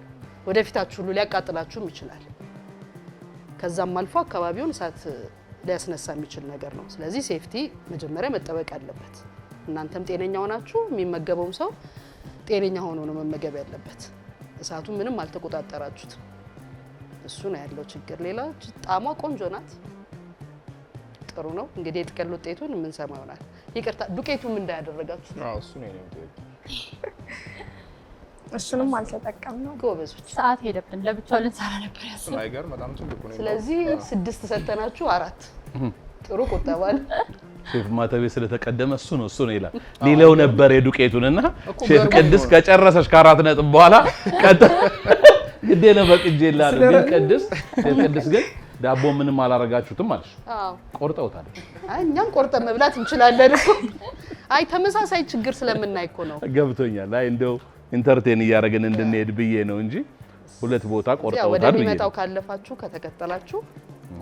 ወደፊታችሁ ሁሉ ሊያቃጥላችሁም ይችላል። ከዛም አልፎ አካባቢውን እሳት ሊያስነሳ የሚችል ነገር ነው። ስለዚህ ሴፍቲ መጀመሪያ መጠበቅ አለበት። እናንተም ጤነኛ ሆናችሁ የሚመገበውም ሰው ጤነኛ ሆኖ ነው መመገብ ያለበት። እሳቱ ምንም አልተቆጣጠራችሁት። እሱ ነው ያለው ችግር። ሌላ ጣዕሟ ቆንጆ ናት፣ ጥሩ ነው። እንግዲህ የጥቅል ውጤቱን የምንሰማ ይሆናል። ይቅርታ ዱቄቱም እንዳያደረጋችሁት። እሱ ነው ነው እሱንም አልተጠቀምነው። ጎበዞች፣ ሰዓት ሄደብን። ለብቻው ልንሰራ ነበር ያሰብነው። አይገርም? በጣም ትልቁ ነው። ስለዚህ 6 ሰተናችሁ 4 ጥሩ ቁጠባ ነው። ሼፍ ማተቤ ስለተቀደመ እሱ ነው ይላል። ሌላው ነበር የዱቄቱንና ሼፍ ቅድስት ከጨረሰች ከ4 ነጥብ በኋላ ግዴ ነው በቅጄ ይላል። ግን ቅድስት ግን ዳቦ ምንም አላረጋችሁትም ማለት ነው? አዎ ቆርጠውታል። አይ እኛም ቆርጠን መብላት እንችላለን እኮ። አይ ተመሳሳይ ችግር ስለምናይ እኮ ነው። ገብቶኛል። አይ እንደው ኢንተርቴን እያደረግን እንድንሄድ ብዬ ነው እንጂ ሁለት ቦታ ቆርጠውታል። ወደሚመጣው ካለፋችሁ ከተከተላችሁ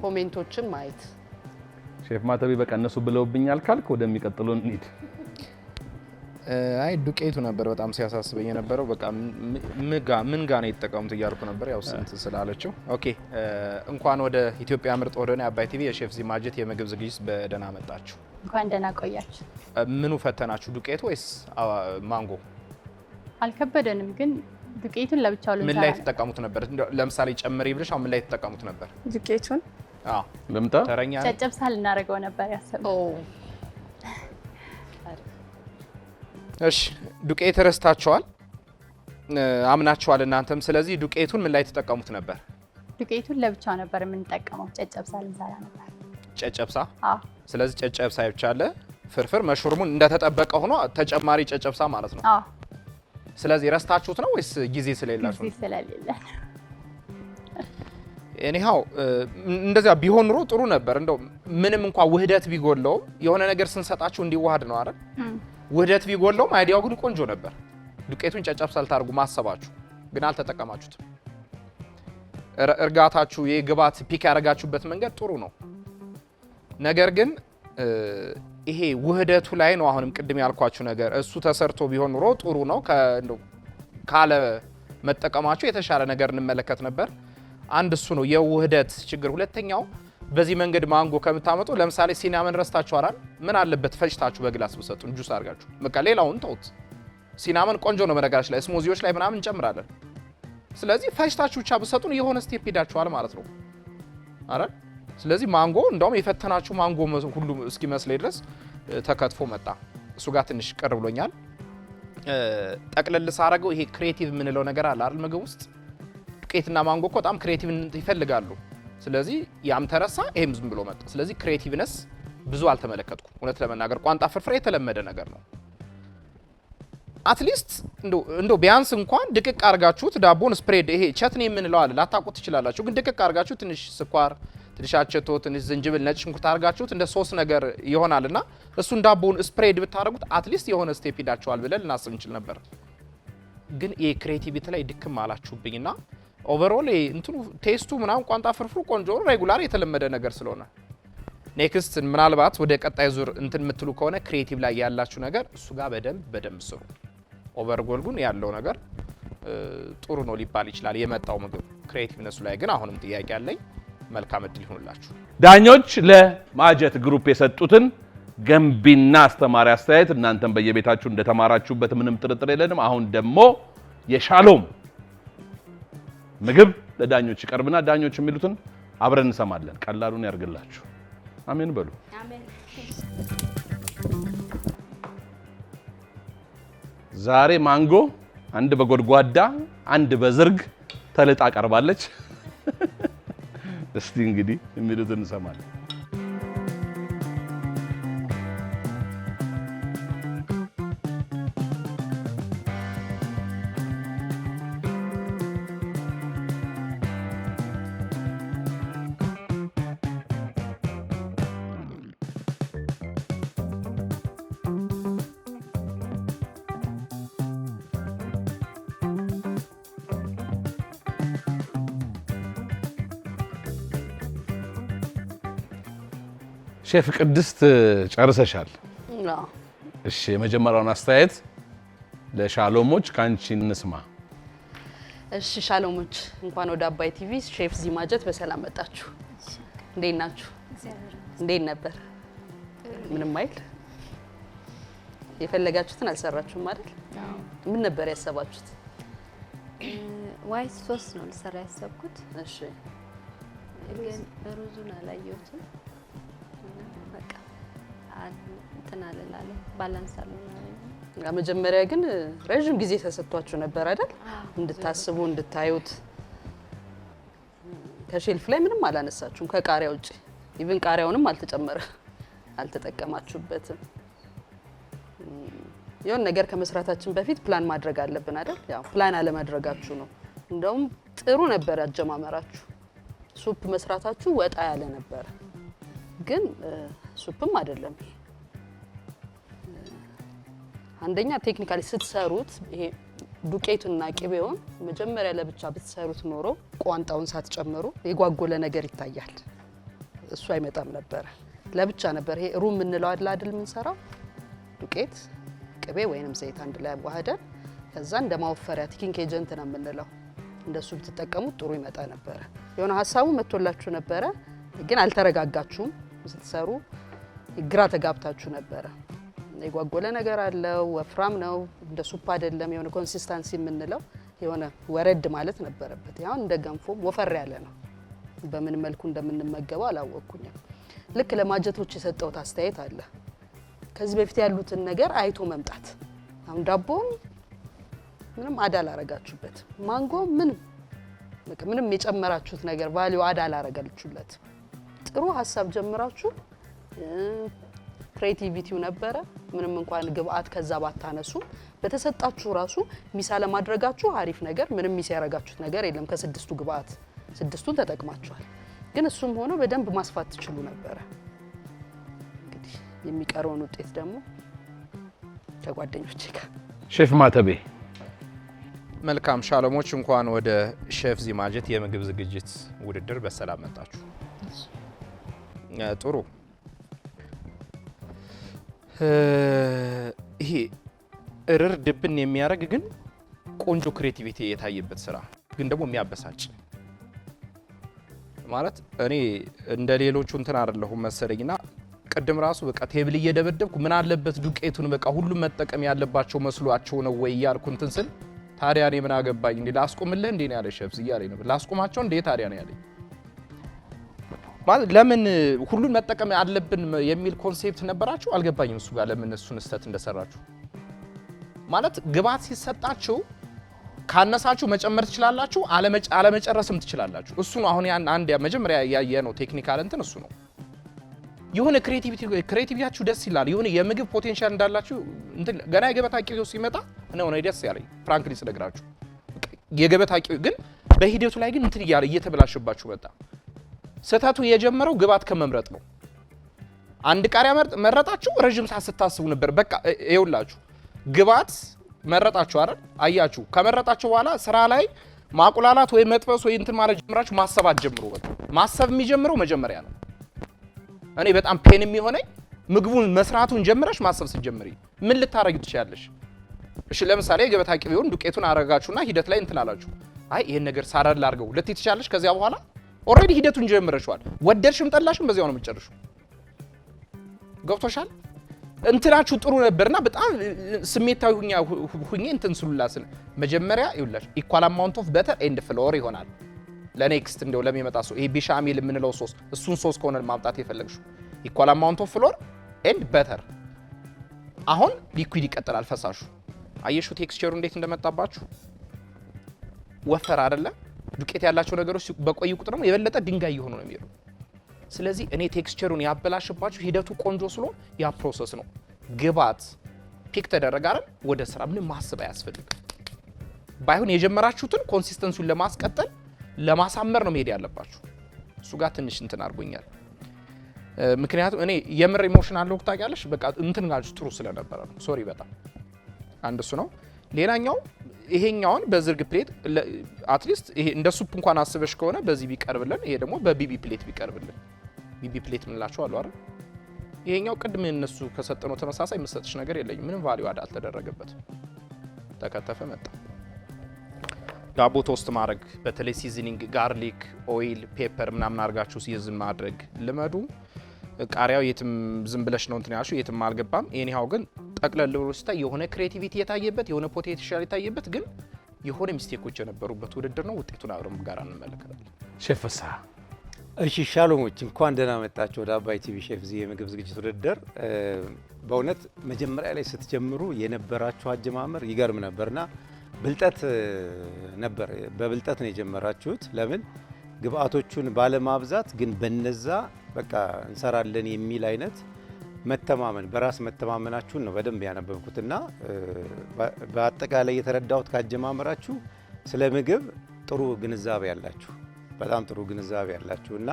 ኮሜንቶችን ማየት። ሼፍ ማተቢ በቃ እነሱ ብለውብኛል ካልክ ወደሚቀጥለው እንሂድ። አይ ዱቄቱ ነበር በጣም ሲያሳስበኝ የነበረው። በቃ ምን ጋ ነው የተጠቀሙት እያልኩ ነበር፣ ያው ስንት ስላለችው። ኦኬ እንኳን ወደ ኢትዮጵያ ምርጥ ወደ አባይ ቲቪ የሼፍ ዚ ማጀት የምግብ ዝግጅት በደህና መጣችሁ። እንኳን ደህና ቆያችሁ። ምኑ ፈተናችሁ? ዱቄቱ ወይስ ማንጎ? አልከበደንም፣ ግን ዱቄቱን ለብቻው ልንሰራ። ምን ላይ ተጠቀሙት ነበር? ለምሳሌ ጨምሪ ብለሽ አሁን ምን ላይ ተጠቀሙት ነበር? ዱቄቱን ልምጣ ተረኛ ጨጨብሳ ልናደርገው ነበር ያሰብነው። እሺ ዱቄት ረስታችኋል፣ አምናችኋል እናንተም። ስለዚህ ዱቄቱን ምን ላይ ተጠቀሙት ነበር? ዱቄቱን ለብቻው ነበር የምንጠቀመው፣ ጨጨብሳ ልንሰራ ነበር። ጨጨብሳ? አዎ። ስለዚህ ጨጨብሳ ይብቻለ፣ ፍርፍር መሽሩሙን እንደተጠበቀ ሆኖ ተጨማሪ ጨጨብሳ ማለት ነው። አዎ። ስለዚህ ረስታችሁት ነው ወይስ ጊዜ ስለሌላችሁ? ጊዜ ስለሌለ። እኔው እንደዚያ ቢሆን ኑሮ ጥሩ ነበር። እንደው ምንም እንኳን ውህደት ቢጎለው የሆነ ነገር ስንሰጣችሁ እንዲዋሃድ ነው አይደል? ውህደት ቢጎለውም አይዲያው ግን ቆንጆ ነበር። ዱቄቱን ጨጨብሳ ልታርጉ ማሰባችሁ ግን አልተጠቀማችሁትም። እርጋታችሁ የግባት ፒክ ያደረጋችሁበት መንገድ ጥሩ ነው። ነገር ግን ይሄ ውህደቱ ላይ ነው አሁንም ቅድም ያልኳችሁ ነገር። እሱ ተሰርቶ ቢሆን ኑሮ ጥሩ ነው። ካለ መጠቀማችሁ የተሻለ ነገር እንመለከት ነበር። አንድ እሱ ነው የውህደት ችግር። ሁለተኛው በዚህ መንገድ ማንጎ ከምታመጡ ለምሳሌ ሲናመን ረስታችሁ አይደል? ምን አለበት ፈጭታችሁ በግላስ ብሰጡን ጁስ አድርጋችሁ። በቃ ሌላውን ተውት። ሲናመን ቆንጆ ነው በነገራችን ላይ ስሙዚዎች ላይ ምናምን እንጨምራለን። ስለዚህ ፈጭታችሁ ብቻ ብሰጡን የሆነ ስቴፕ ሄዳችኋል ማለት ነው አይደል? ስለዚህ ማንጎ እንደውም የፈተናችሁ ማንጎ ሁሉ እስኪመስለኝ ድረስ ተከትፎ መጣ። እሱ ጋር ትንሽ ቅር ብሎኛል። ጠቅለል ሳረገው ይሄ ክሬቲቭ የምንለው ነገር አለ አይደል? ምግብ ውስጥ ዱቄትና ማንጎ እኮ በጣም ክሬቲቭ ይፈልጋሉ። ስለዚህ ያም ተረሳ፣ ይሄም ዝም ብሎ መጣ። ስለዚህ ክሬቲቭነስ ብዙ አልተመለከትኩም እውነት ለመናገር። ቋንጣ ፍርፍር የተለመደ ነገር ነው። አትሊስት እንደው ቢያንስ እንኳን ድቅቅ አርጋችሁት ዳቦን ስፕሬድ፣ ይሄ ቸትኒ የምንለው አለ ላታውቁት ትችላላችሁ። ግን ድቅቅ አርጋችሁ ትንሽ ስኳር፣ ትንሽ አቸቶ፣ ትንሽ ዝንጅብል፣ ነጭ ሽንኩርት አርጋችሁት እንደ ሶስ ነገር ይሆናልና እሱን ዳቦን ስፕሬድ ብታረጉት አትሊስት የሆነ ስቴፕ ሄዳችኋል ብለን ልናስብ እንችል ነበር። ግን ይሄ ክሬቲቪቲ ላይ ድክም አላችሁብኝና ኦቨርኦል እንትኑ ቴስቱ ምናምን ቋንጣ ፍርፍሩ ቆንጆ ሬጉላር የተለመደ ነገር ስለሆነ ኔክስት ምናልባት ወደ ቀጣይ ዙር እንትን የምትሉ ከሆነ ክሬቲቭ ላይ ያላችሁ ነገር እሱ ጋር በደንብ ስሩ። ኦቨርጎል ግን ያለው ነገር ጥሩ ነው ሊባል ይችላል የመጣው ምግብ። ክሬቲቭነሱ ላይ ግን አሁንም ጥያቄ አለኝ። መልካም እድል ይሁንላችሁ። ዳኞች ለማጀት ግሩፕ የሰጡትን ገንቢና አስተማሪ አስተያየት እናንተም በየቤታችሁ እንደተማራችሁበት ምንም ጥርጥር የለንም። አሁን ደግሞ የሻሎም ምግብ ለዳኞች ይቀርብና ዳኞች የሚሉትን አብረን እንሰማለን። ቀላሉን ያርግላችሁ። አሜን በሉ። አሜን። ዛሬ ማንጎ አንድ በጎድጓዳ አንድ በዝርግ ተልጣ ቀርባለች። እስቲ እንግዲህ የሚሉትን እንሰማለን። ሼፍ ቅድስት ጨርሰሻል? አዎ። እሺ የመጀመሪያውን አስተያየት ለሻሎሞች ካንቺ እንስማ። እሺ ሻሎሞች እንኳን ወደ አባይ ቲቪ ሼፍ ዚ ማጀት በሰላም መጣችሁ። እንዴት ናችሁ? እንዴት ነበር? ምንም አይል። የፈለጋችሁትን አልሰራችሁም አይደል? ምን ነበር ያሰባችሁት? ዋይት ሶስ ነው ልሰራ ያሰብኩት። እሺ ግን ሩዙን አላየሁትም። በቃ እንትን አለላለ ባላንስ አለላለ። መጀመሪያ ግን ረጅም ጊዜ ተሰጥቷችሁ ነበር አይደል? እንድታስቡ እንድታዩት። ከሼልፍ ላይ ምንም አላነሳችሁም ከቃሪያ ውጪ። ኢቭን ቃሪያውንም አልተጠቀማችሁበትም። የሆነ ነገር ከመስራታችን በፊት ፕላን ማድረግ አለብን አይደል? ያው ፕላን አለማድረጋችሁ ነው። እንደውም ጥሩ ነበር አጀማመራችሁ። ሱፕ መስራታችሁ ወጣ ያለ ነበር። ግን ሱፕም አይደለም ይሄ። አንደኛ ቴክኒካሊ ስትሰሩት ይሄ ዱቄቱና ቅቤውን መጀመሪያ ለብቻ ብትሰሩት ኖሮ ቋንጣውን ሳትጨምሩ የጓጎለ ነገር ይታያል። እሱ አይመጣም ነበር። ለብቻ ነበር ይሄ ሩም እንለው አይደል የምንሰራው ዱቄት ቅቤ ወይንም ዘይት አንድ ላይ አዋህደን ከዛ እንደማወፈሪያ ቲኪንግ ኤጀንት ነው የምንለው። እንደሱ ብትጠቀሙት ጥሩ ይመጣ ነበር። የሆነ ሐሳቡ መጥቶላችሁ ነበር ግን አልተረጋጋችሁም። ስትሰሩ ግራ ተጋብታችሁ ነበር። የጓጎለ ነገር አለው፣ ወፍራም ነው፣ እንደ ሱፕ አይደለም። የሆነ ኮንሲስተንሲ የምንለው የሆነ ወረድ ማለት ነበረበት። ያው እንደ ገንፎ ወፈር ያለ ነው። በምን መልኩ እንደምንመገበው አላወቅኩኝም። ልክ ለማጀቶች የሰጠውት አስተያየት አለ። ከዚህ በፊት ያሉትን ነገር አይቶ መምጣት። አሁን ዳቦ ምንም አዳል አረጋችሁበት፣ ማንጎ ምንም የጨመራችሁት ነገር ቫልዩ አዳል አረጋችሁለት። ጥሩ ሐሳብ ጀምራችሁ ክሬቲቪቲው ነበረ። ምንም እንኳን ግብአት ከዛ ባታነሱ በተሰጣችሁ ራሱ ሚሳ ለማድረጋችሁ አሪፍ ነገር ምንም ሚሳ ያረጋችሁት ነገር የለም። ከስድስቱ ግብአት ስድስቱን ተጠቅማችኋል። ግን እሱም ሆኖ በደንብ ማስፋት ትችሉ ነበረ። እንግዲህ የሚቀረውን ውጤት ደግሞ ከጓደኞቼ ጋር ሼፍ ማተቤ መልካም ሻለሞች፣ እንኳን ወደ ሼፍ ዚ ማጀት የምግብ ዝግጅት ውድድር በሰላም መጣችሁ። ጥሩ። ይሄ እርር ድብን የሚያደርግ ግን ቆንጆ ክሬቲቪቲ የታየበት ስራ ግን ደግሞ የሚያበሳጭ ማለት እኔ እንደ ሌሎቹ እንትን አይደለሁም መሰለኝና ቀደም ራሱ በቃ ቴብል እየደበደብኩ ምን አለበት ዱቄቱን በቃ ሁሉም መጠቀም ያለባቸው መስሏቸው ነው ወይ ያልኩ እንትን ስል ታዲያ እኔ ምን አገባኝ እንዴ ላስቆምልህ እንዴ ነው ያለ ሼፍ እያለኝ ነው። ላስቆማቸው እንዴ ታዲያ ነው ያለኝ። ማለት ለምን ሁሉን መጠቀም አለብን የሚል ኮንሴፕት ነበራችሁ አልገባኝም። እሱ ጋር ለምን እሱን ስተት እንደሰራችሁ ማለት ግብአት ሲሰጣችሁ ካነሳችሁ መጨመር ትችላላችሁ፣ አለመጨረስም ትችላላችሁ። እሱ ነው አሁን አንድ መጀመሪያ ያየነው ቴክኒካል እንትን እሱ ነው። የሆነ ክሬቲቪቲያችሁ ደስ ይላል። የሆነ የምግብ ፖቴንሻል እንዳላችሁ እንትን ገና የገበታ ቂቤው ሲመጣ ነው ደስ ያለኝ ፍራንክሊ ስነግራችሁ። የገበታ ቂቤው ግን በሂደቱ ላይ ግን እንትን እየተበላሸባችሁ መጣ። ስህተቱ የጀመረው ግብአት ከመምረጥ ነው። አንድ ቃሪያ መረጣችሁ ረጅም ሰዓት ስታስቡ ነበር። በቃ ይኸውላችሁ ግብአት መረጣችሁ አይደል? አያችሁ። ከመረጣችሁ በኋላ ስራ ላይ ማቁላላት ወይ መጥበስ ወይ እንትን ማለት ጀምራችሁ ማሰባት ጀምሩ። በቃ ማሰብ የሚጀምረው መጀመሪያ ነው። እኔ በጣም ፔን የሚሆነኝ ምግቡን መስራቱን ጀምረሽ ማሰብ ስትጀምሪ ምን ልታረጊ ትችያለሽ? እሺ ለምሳሌ የገበታ ቂቤውን ዱቄቱን አረጋችሁና ሂደት ላይ እንትን አላችሁ። አይ ይሄን ነገር ሳረድ ላርገው ልትይ ትችያለሽ። ከዚያ በኋላ ኦሬዲ ሂደቱን ጀምረሽዋል። ወደድሽም ጠላሽም በዚያው ነው የምትጨርሹ። ገብቶሻል? እንትናችሁ ጥሩ ነበርና በጣም ስሜታዊ ሁኜ እንትን ስሉላስን መጀመሪያ ይውላሽ ኢኳል አማውንት ኦፍ በተር ኤንድ ፍሎር ይሆናል። ለኔክስት እንደው ለሚመጣ ሰው ይሄ ቢሻሚል የምንለው ሶስ እሱን ሶስ ከሆነ ማምጣት የፈለግሽው ኢኳል አማውንት ኦፍ ፍሎር ኤንድ በተር። አሁን ሊኩዊድ ይቀጥላል ፈሳሹ። አየሹ ቴክስቸሩ እንዴት እንደመጣባችሁ ወፈር አይደለ? ዱቄት ያላቸው ነገሮች በቆዩ ቁጥር ደግሞ የበለጠ ድንጋይ እየሆኑ ነው የሚሄዱ። ስለዚህ እኔ ቴክስቸሩን ያበላሽባችሁ ሂደቱ ቆንጆ ስለሆነ ያ ፕሮሰስ ነው። ግብአት ፒክ ተደረገ አይደል? ወደ ስራ ምንም ማሰብ አያስፈልግም። ባይሆን የጀመራችሁትን ኮንሲስተንሲውን ለማስቀጠል ለማሳመር ነው መሄድ ያለባችሁ። እሱ ጋር ትንሽ እንትን አድርጎኛል። ምክንያቱም እኔ የምር ኢሞሽናል ነው ታውቂያለሽ። በቃ እንትን ጋር ጥሩ ስለነበረ ነው። ሶሪ በጣም አንድ እሱ ነው። ሌላኛው ይሄኛውን በዝርግ ፕሌት አትሊስት ይሄ እንደ ሱፕ እንኳን አስበሽ ከሆነ በዚህ ቢቀርብልን፣ ይሄ ደግሞ በቢቢ ፕሌት ቢቀርብልን። ቢቢ ፕሌት ምንላቸው አሉ አይደል? ይሄኛው ቅድም እነሱ ከሰጠነው ተመሳሳይ የምሰጥሽ ነገር የለኝም። ምንም ቫልዩ አድ አልተደረገበት። ተከተፈ መጣ። ዳቦ ቶስት ማድረግ በተለይ ሲዝኒንግ ጋርሊክ፣ ኦይል፣ ፔፐር ምናምን አድርጋችሁ ሲዝን ማድረግ ልመዱ። ቃሪያው የትም ዝም ብለሽ ነው እንትን ያልሽው የትም አልገባም። ኤኒሃው ግን ጠቅለል ብሎ ሲታይ የሆነ ክሬቲቪቲ የታየበት የሆነ ፖቴንሻል የታየበት ግን የሆነ ሚስቴኮች የነበሩበት ውድድር ነው። ውጤቱን አብረን ጋር እንመለከታለን። ሼፍ ፍስሐ እሺ ሻሎሞች እንኳን ደህና መጣችሁ ወደ አባይ ቲቪ ሼፍ ዚ የምግብ ዝግጅት ውድድር። በእውነት መጀመሪያ ላይ ስትጀምሩ የነበራችሁ አጀማመር ይገርም ነበርና ብልጠት ነበር። በብልጠት ነው የጀመራችሁት። ለምን ግብአቶቹን ባለማብዛት ግን በነዛ በቃ እንሰራለን የሚል አይነት መተማመን በራስ መተማመናችሁን ነው በደንብ ያነበብኩትና በአጠቃላይ የተረዳሁት ካጀማመራችሁ ስለ ምግብ ጥሩ ግንዛቤ ያላችሁ በጣም ጥሩ ግንዛቤ ያላችሁ እና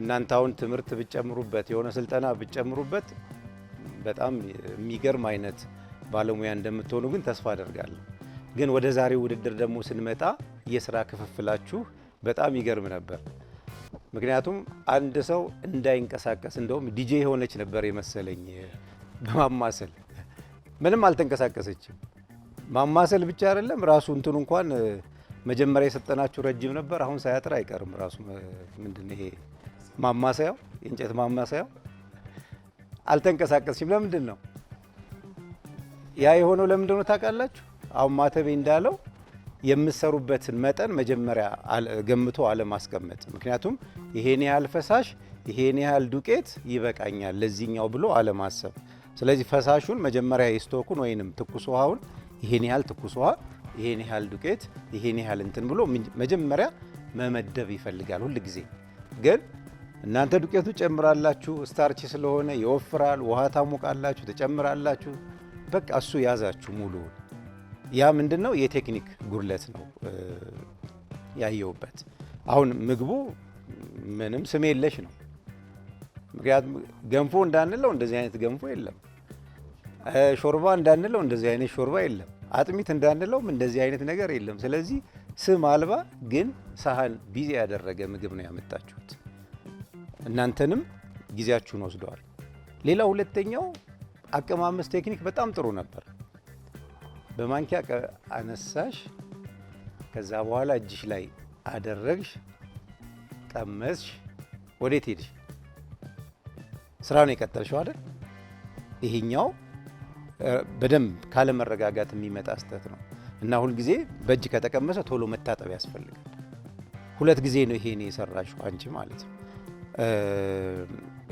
እናንተ አሁን ትምህርት ብትጨምሩበት የሆነ ስልጠና ብትጨምሩበት በጣም የሚገርም አይነት ባለሙያ እንደምትሆኑ ግን ተስፋ አደርጋለሁ። ግን ወደ ዛሬው ውድድር ደግሞ ስንመጣ የስራ ክፍፍላችሁ በጣም ይገርም ነበር። ምክንያቱም አንድ ሰው እንዳይንቀሳቀስ እንደውም ዲጄ የሆነች ነበር የመሰለኝ በማማሰል ምንም አልተንቀሳቀሰችም። ማማሰል ብቻ አይደለም ራሱ እንትኑ እንኳን መጀመሪያ የሰጠናችሁ ረጅም ነበር። አሁን ሳያጥር አይቀርም ራሱ ምንድነው ይሄ ማማሰያው የእንጨት ማማሰያው አልተንቀሳቀስሽም። ለምንድን ነው ያ የሆነው? ለምንድን ነው ታውቃላችሁ? አሁን ማተቤ እንዳለው የምትሰሩበትን መጠን መጀመሪያ ገምቶ አለማስቀመጥ። ምክንያቱም ይሄን ያህል ፈሳሽ ይሄን ያህል ዱቄት ይበቃኛል ለዚህኛው ብሎ አለማሰብ። ስለዚህ ፈሳሹን መጀመሪያ የስቶኩን ወይንም ትኩስ ውሃውን ይሄን ያህል ትኩስ ውሃ ይሄን ያህል ዱቄት ይሄን ያህል እንትን ብሎ መጀመሪያ መመደብ ይፈልጋል ሁል ጊዜ። ግን እናንተ ዱቄቱ ጨምራላችሁ፣ ስታርች ስለሆነ ይወፍራል፣ ውሃ ታሞቃላችሁ፣ ትጨምራላችሁ። በቃ እሱ ያዛችሁ ሙሉውን። ያ ምንድነው የቴክኒክ ጉድለት ነው ያየውበት። አሁን ምግቡ ምንም ስም የለሽ ነው። ምክንያቱም ገንፎ እንዳንለው እንደዚህ አይነት ገንፎ የለም፣ ሾርባ እንዳንለው እንደዚህ አይነት ሾርባ የለም፣ አጥሚት እንዳንለውም እንደዚህ አይነት ነገር የለም። ስለዚህ ስም አልባ ግን ሳህን ቢዚ ያደረገ ምግብ ነው ያመጣችሁት። እናንተንም ጊዜያችሁን ወስደዋል። ሌላ ሁለተኛው አቀማመስ ቴክኒክ በጣም ጥሩ ነበር። በማንኪያ አነሳሽ፣ ከዛ በኋላ እጅሽ ላይ አደረግሽ፣ ቀመስሽ፣ ወዴት ሄድሽ? ስራ ነው የቀጠልሽው አይደል? ይሄኛው በደንብ ካለ መረጋጋት የሚመጣ ስህተት ነው እና ሁልጊዜ በእጅ ከተቀመሰ ቶሎ መታጠብ ያስፈልጋል። ሁለት ጊዜ ነው ይሄን የሰራሽው አንቺ ማለት ነው።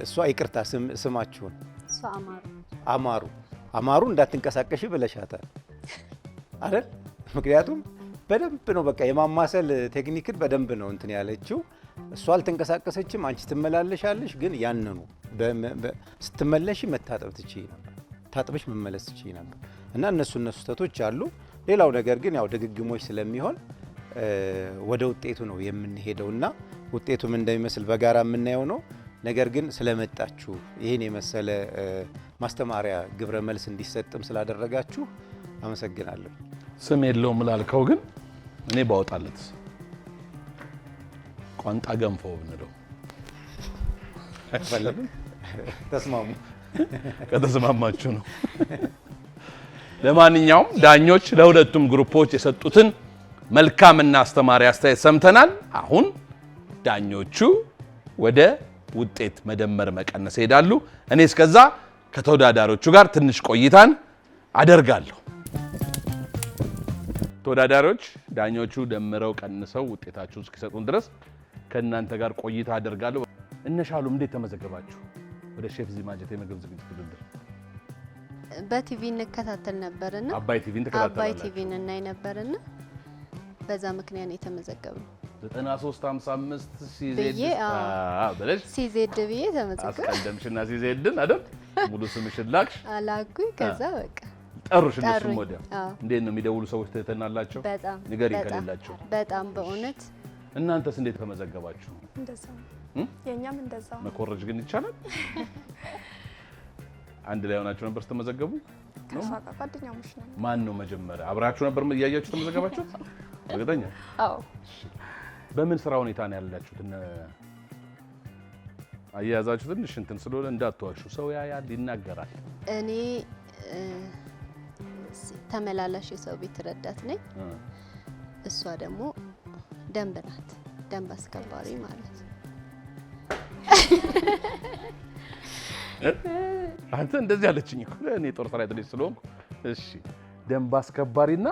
እሷ ይቅርታ ስማችሁን እሷ አማሩ እንዳትንቀሳቀሽ ብለሻታል አይደል? ምክንያቱም በደንብ ነው በቃ የማማሰል ቴክኒክን በደንብ ነው እንትን ያለችው። እሷ አልተንቀሳቀሰችም፣ አንቺ ትመላለሻለሽ። ግን ያንኑ ስትመለሽ መታጠብ ትችይ ነበር፣ ታጥበሽ መመለስ ትችይ ነበር እና እነሱ ስህተቶች አሉ። ሌላው ነገር ግን ያው ድግግሞች ስለሚሆን ወደ ውጤቱ ነው የምንሄደውና ውጤቱም እንደሚመስል በጋራ የምናየው ነው። ነገር ግን ስለመጣችሁ ይህን የመሰለ ማስተማሪያ ግብረ መልስ እንዲሰጥም ስላደረጋችሁ አመሰግናለሁ። ስም የለውም ላልከው ግን እኔ ባወጣለት ቋንጣ ገንፎ ብንለው አይፈለግም? ተስማሙ? ከተስማማችሁ ነው። ለማንኛውም ዳኞች ለሁለቱም ግሩፖች የሰጡትን መልካምና አስተማሪ አስተያየት ሰምተናል። አሁን ዳኞቹ ወደ ውጤት መደመር መቀነስ ሄዳሉ። እኔ እስከዛ ከተወዳዳሪዎቹ ጋር ትንሽ ቆይታን አደርጋለሁ። ተወዳዳሪዎች ዳኞቹ ደምረው ቀንሰው ውጤታችሁን እስኪሰጡን ድረስ ከእናንተ ጋር ቆይታ አደርጋለሁ። እነሻሉም እንዴት ተመዘገባችሁ ወደ ሼፍ ዚ ማጀት የምግብ ዝግጅት ውድድር? በቲቪ እንከታተል ነበርና አባይ ቲቪን ተከታተላላችሁ? አባይ ቲቪን እናይ ነበርና በዛ ምክንያት የተመዘገብነው 9355 ሲዜድ ብለሽ ሲዜድ ብዬ ተመዘገብኩ። አስቀደምሽና ሲዜድን አይደል ሙሉ ስምሽን ላክሽ አላኩኝ። ከዛ በቃ ጠሩሽ። እነሱም ወዲያ እንዴት ነው የሚደውሉ ሰዎች ትህትናላቸው? በጣም ንገሪኝ ከሌላቸው። በጣም በእውነት። እናንተስ እንዴት ተመዘገባችሁ? እንደዛው የኛም እንደዛው። መኮረጅ ግን ይቻላል? አንድ ላይ ሆናችሁ ነበር ስትመዘገቡ? ከሷ ጋር ጓደኛሞች ነን። ማን ነው መጀመሪያ አብራችሁ ነበር እያያችሁ ተመዘገባችሁት? እርግጠኛ? አዎ። በምን ስራ ሁኔታ ነው ያላችሁት? አያያዛችሁ ትንሽ እንትን ስለሆነ እንዳትዋሹ፣ ሰው ያያል ይናገራል። እኔ ተመላላሽ የሰው ቤት ረዳት ነኝ። እሷ ደግሞ ደንብ ናት፣ ደንብ አስከባሪ ማለት ነው። አንተ እንደዚህ አለችኝ እኮ እኔ ጦር ሰራዊት ልጅ ስለሆንኩ። እሺ ደንብ አስከባሪና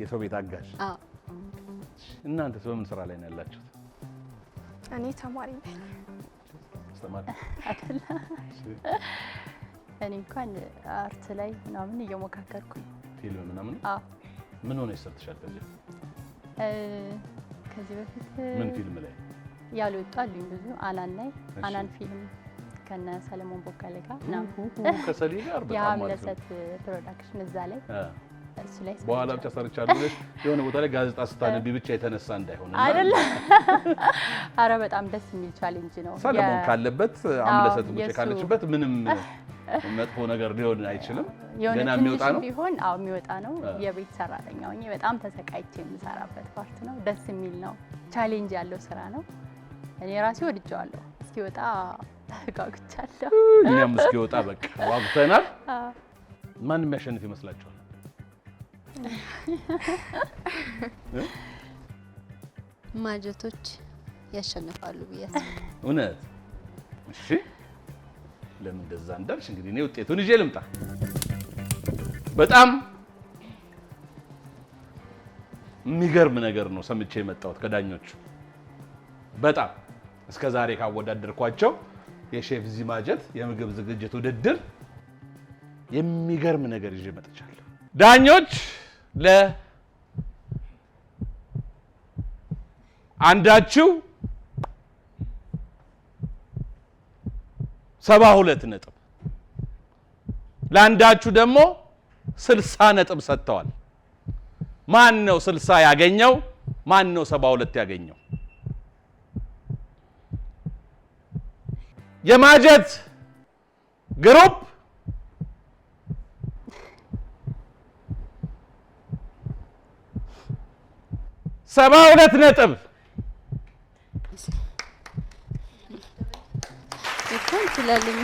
የሰው ቤት አጋዥ። አዎ። እናንተስ በምን ስራ ላይ ነው ያላችሁት? እኔ ተማሪ ነኝ። አስተማሪ አይደለም። እኔ እንኳን አርት ላይ ምናምን እየሞካከርኩኝ ፊልም ምናምን። አዎ። ምን ሆነ ይሰርተሻል? ከዚህ በፊት ምን ፊልም ላይ ያልወጡ አሉኝ ብዙ። አናን ላይ አናን ፊልም ከነ ሰለሞን ቦጋለ ጋር ከሰሊ ጋር በጣም ማለት ነው። የሀምለሰት ፕሮዳክሽን እዛ ላይ እሱ ላይ በኋላ ብቻ ሰርቻለሁ ብለሽ የሆነ ቦታ ላይ ጋዜጣ ስታነቢ ብቻ የተነሳ እንዳይሆን አይደለ? አረ በጣም ደስ የሚል ቻሌንጅ ነው። ሰለሞን ካለበት አምለሰት ውጪ ካለችበት ምንም መጥፎ ነገር ሊሆን አይችልም። ገና የሚወጣ ነው ቢሆን የሚወጣ ነው። የቤት ሰራተኛ ሆኜ በጣም ተሰቃይቼ የምሰራበት ፓርት ነው። ደስ የሚል ነው። ቻሌንጅ ያለው ስራ ነው። እኔ ራሴ ወድጄዋለሁ። እስኪወጣ ተጋግቻለሁ። እኛም እስኪወጣ በቃ ዋግተናል። ማን የሚያሸንፍ ይመስላችኋል? ማጀቶች ያሸንፋሉ ብዬ አስባለሁ። እውነት? እሺ ለምን እንደዛ እንዳልሽ እንግዲህ እኔ ውጤቱን ይዤ ልምጣ። በጣም የሚገርም ነገር ነው ሰምቼ የመጣሁት ከዳኞቹ። በጣም እስከዛሬ ካወዳደርኳቸው የሼፍ ዚ ማጀት የምግብ ዝግጅት ውድድር የሚገርም ነገር ይዤ መጥቻለሁ። ዳኞች ለአንዳችሁ 72 ነጥብ ለአንዳችሁ ደግሞ 60 ነጥብ ሰጥተዋል። ማን ነው 60 ያገኘው? ማን ነው 72 ያገኘው? የማጀት ግሩፕ 72 ነጥብ ይሁን ስለልኝ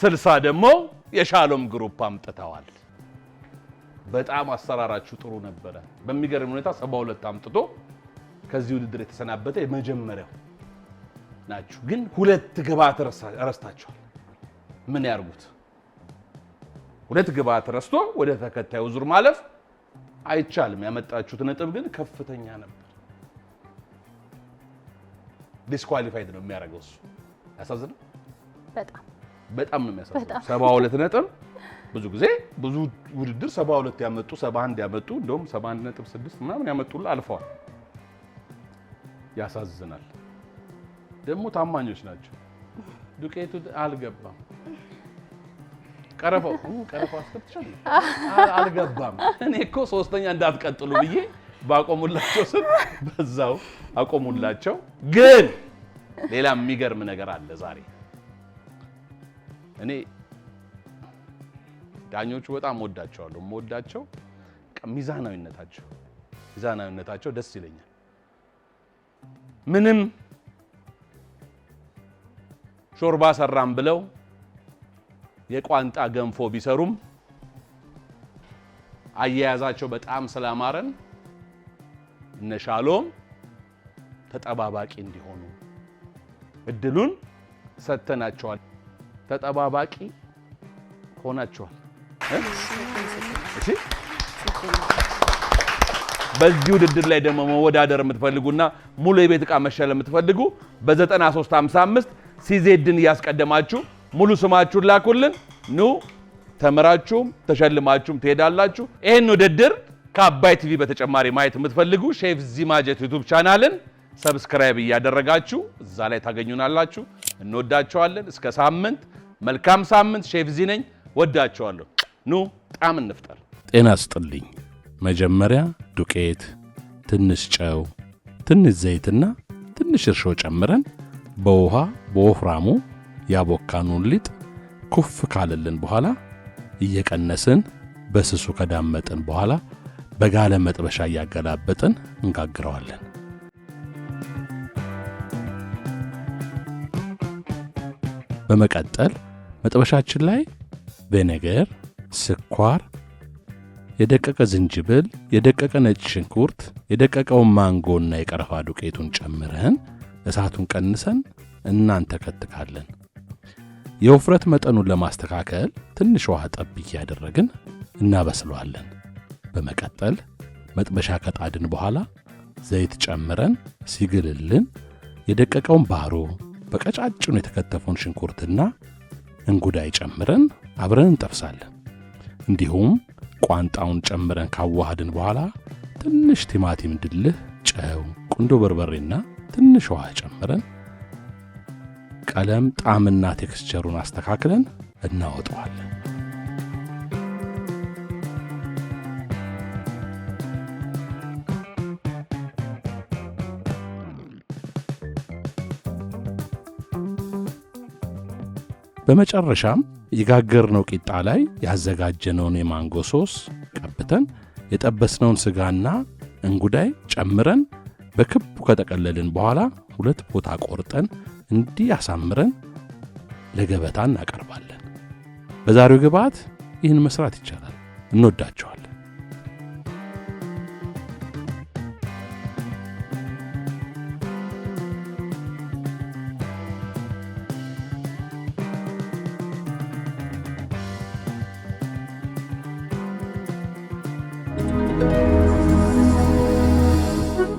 60 ደግሞ የሻሎም ግሩፕ አምጥተዋል። በጣም አሰራራችሁ ጥሩ ነበረ። በሚገርም ሁኔታ 72 አምጥቶ ከዚህ ውድድር የተሰናበተ የመጀመሪያው ናችሁ። ግን 2 ግብአት ረስታችኋል። ምን ያርጉት? 2 ግብአት ረስቶ ወደ ተከታዩ ዙር ማለፍ አይቻልም። ያመጣችሁት ነጥብ ግን ከፍተኛ ነበር። ዲስኳሊፋይድ ነው የሚያደርገው እሱ። ያሳዝናል። በጣም ነው የሚያሳዝነው። 72 ነጥብ ብዙ ጊዜ ብዙ ውድድር 72 ያመጡ 71 ያመጡ እንደውም 71.6 ምናምን ያመጡላ አልፈዋል። ያሳዝናል። ደግሞ ታማኞች ናቸው። ዱቄቱ አልገባም። ቀረፋው አስከትቻለሁ አልገባም። እኔ እኮ ሶስተኛ እንዳትቀጥሉ ብዬ ባቆሙላቸው ስም በዛው አቆሙላቸው። ግን ሌላ የሚገርም ነገር አለ ዛሬ። እኔ ዳኞቹ በጣም ወዳቸዋለሁ። የምወዳቸው ሚዛናዊነታቸው ደስ ይለኛል። ምንም ሾርባ ሰራም ብለው የቋንጣ ገንፎ ቢሰሩም አያያዛቸው በጣም ስላማረን እነ ሻሎም ተጠባባቂ እንዲሆኑ እድሉን ሰጥተናቸዋል። ተጠባባቂ ሆናቸዋል። እሺ በዚህ ውድድር ላይ ደግሞ መወዳደር የምትፈልጉና ሙሉ የቤት ዕቃ መሸለም የምትፈልጉ በ9355 ሲዜድን እያስቀደማችሁ ሙሉ ስማችሁን ላኩልን። ኑ ተመራችሁም ተሸልማችሁም ትሄዳላችሁ። ይሄን ውድድር ከአባይ ቲቪ በተጨማሪ ማየት የምትፈልጉ ሼፍ ዚ ማጀት ዩቲዩብ ቻናልን ሰብስክራይብ እያደረጋችሁ እዛ ላይ ታገኙናላችሁ። እንወዳችኋለን። እስከ ሳምንት መልካም ሳምንት። ሼፍ ዚ ነኝ። ወዳችኋለሁ። ኑ ጣም እንፍጠር። ጤና ስጥልኝ። መጀመሪያ ዱቄት፣ ትንሽ ጨው፣ ትንሽ ዘይትና ትንሽ እርሾ ጨምረን በውሃ በወፍራሙ ያቦካኑን ሊጥ ኩፍ ካለልን በኋላ እየቀነስን በስሱ ከዳመጥን በኋላ በጋለ መጥበሻ እያገላበጥን እንጋግረዋለን። በመቀጠል መጥበሻችን ላይ ቪኔገር፣ ስኳር፣ የደቀቀ ዝንጅብል፣ የደቀቀ ነጭ ሽንኩርት፣ የደቀቀውን ማንጎና የቀረፋ ዱቄቱን ጨምረን እሳቱን ቀንሰን እናንተከትካለን። የውፍረት መጠኑን ለማስተካከል ትንሽ ውሃ ጠብ እያደረግን እናበስለዋለን። በመቀጠል መጥበሻ ከጣድን በኋላ ዘይት ጨምረን ሲግልልን የደቀቀውን ባሮ፣ በቀጫጭኑ የተከተፈውን ሽንኩርትና እንጉዳይ ጨምረን አብረን እንጠብሳለን። እንዲሁም ቋንጣውን ጨምረን ካዋሃድን በኋላ ትንሽ ቲማቲም ድልህ፣ ጨው፣ ቁንዶ በርበሬና ትንሽ ውሃ ጨምረን ቀለም ጣዕምና ቴክስቸሩን አስተካክለን እናወጣዋለን። በመጨረሻም የጋገርነው ቂጣ ላይ ያዘጋጀነውን የማንጎ ሶስ ቀብተን የጠበስነውን ስጋና እንጉዳይ ጨምረን በክቡ ከጠቀለልን በኋላ 2 ቦታ ቆርጠን እንዲህ አሳምረን ለገበታ እናቀርባለን። በዛሬው ግብዓት ይህን መስራት ይቻላል። እንወዳቸዋለን።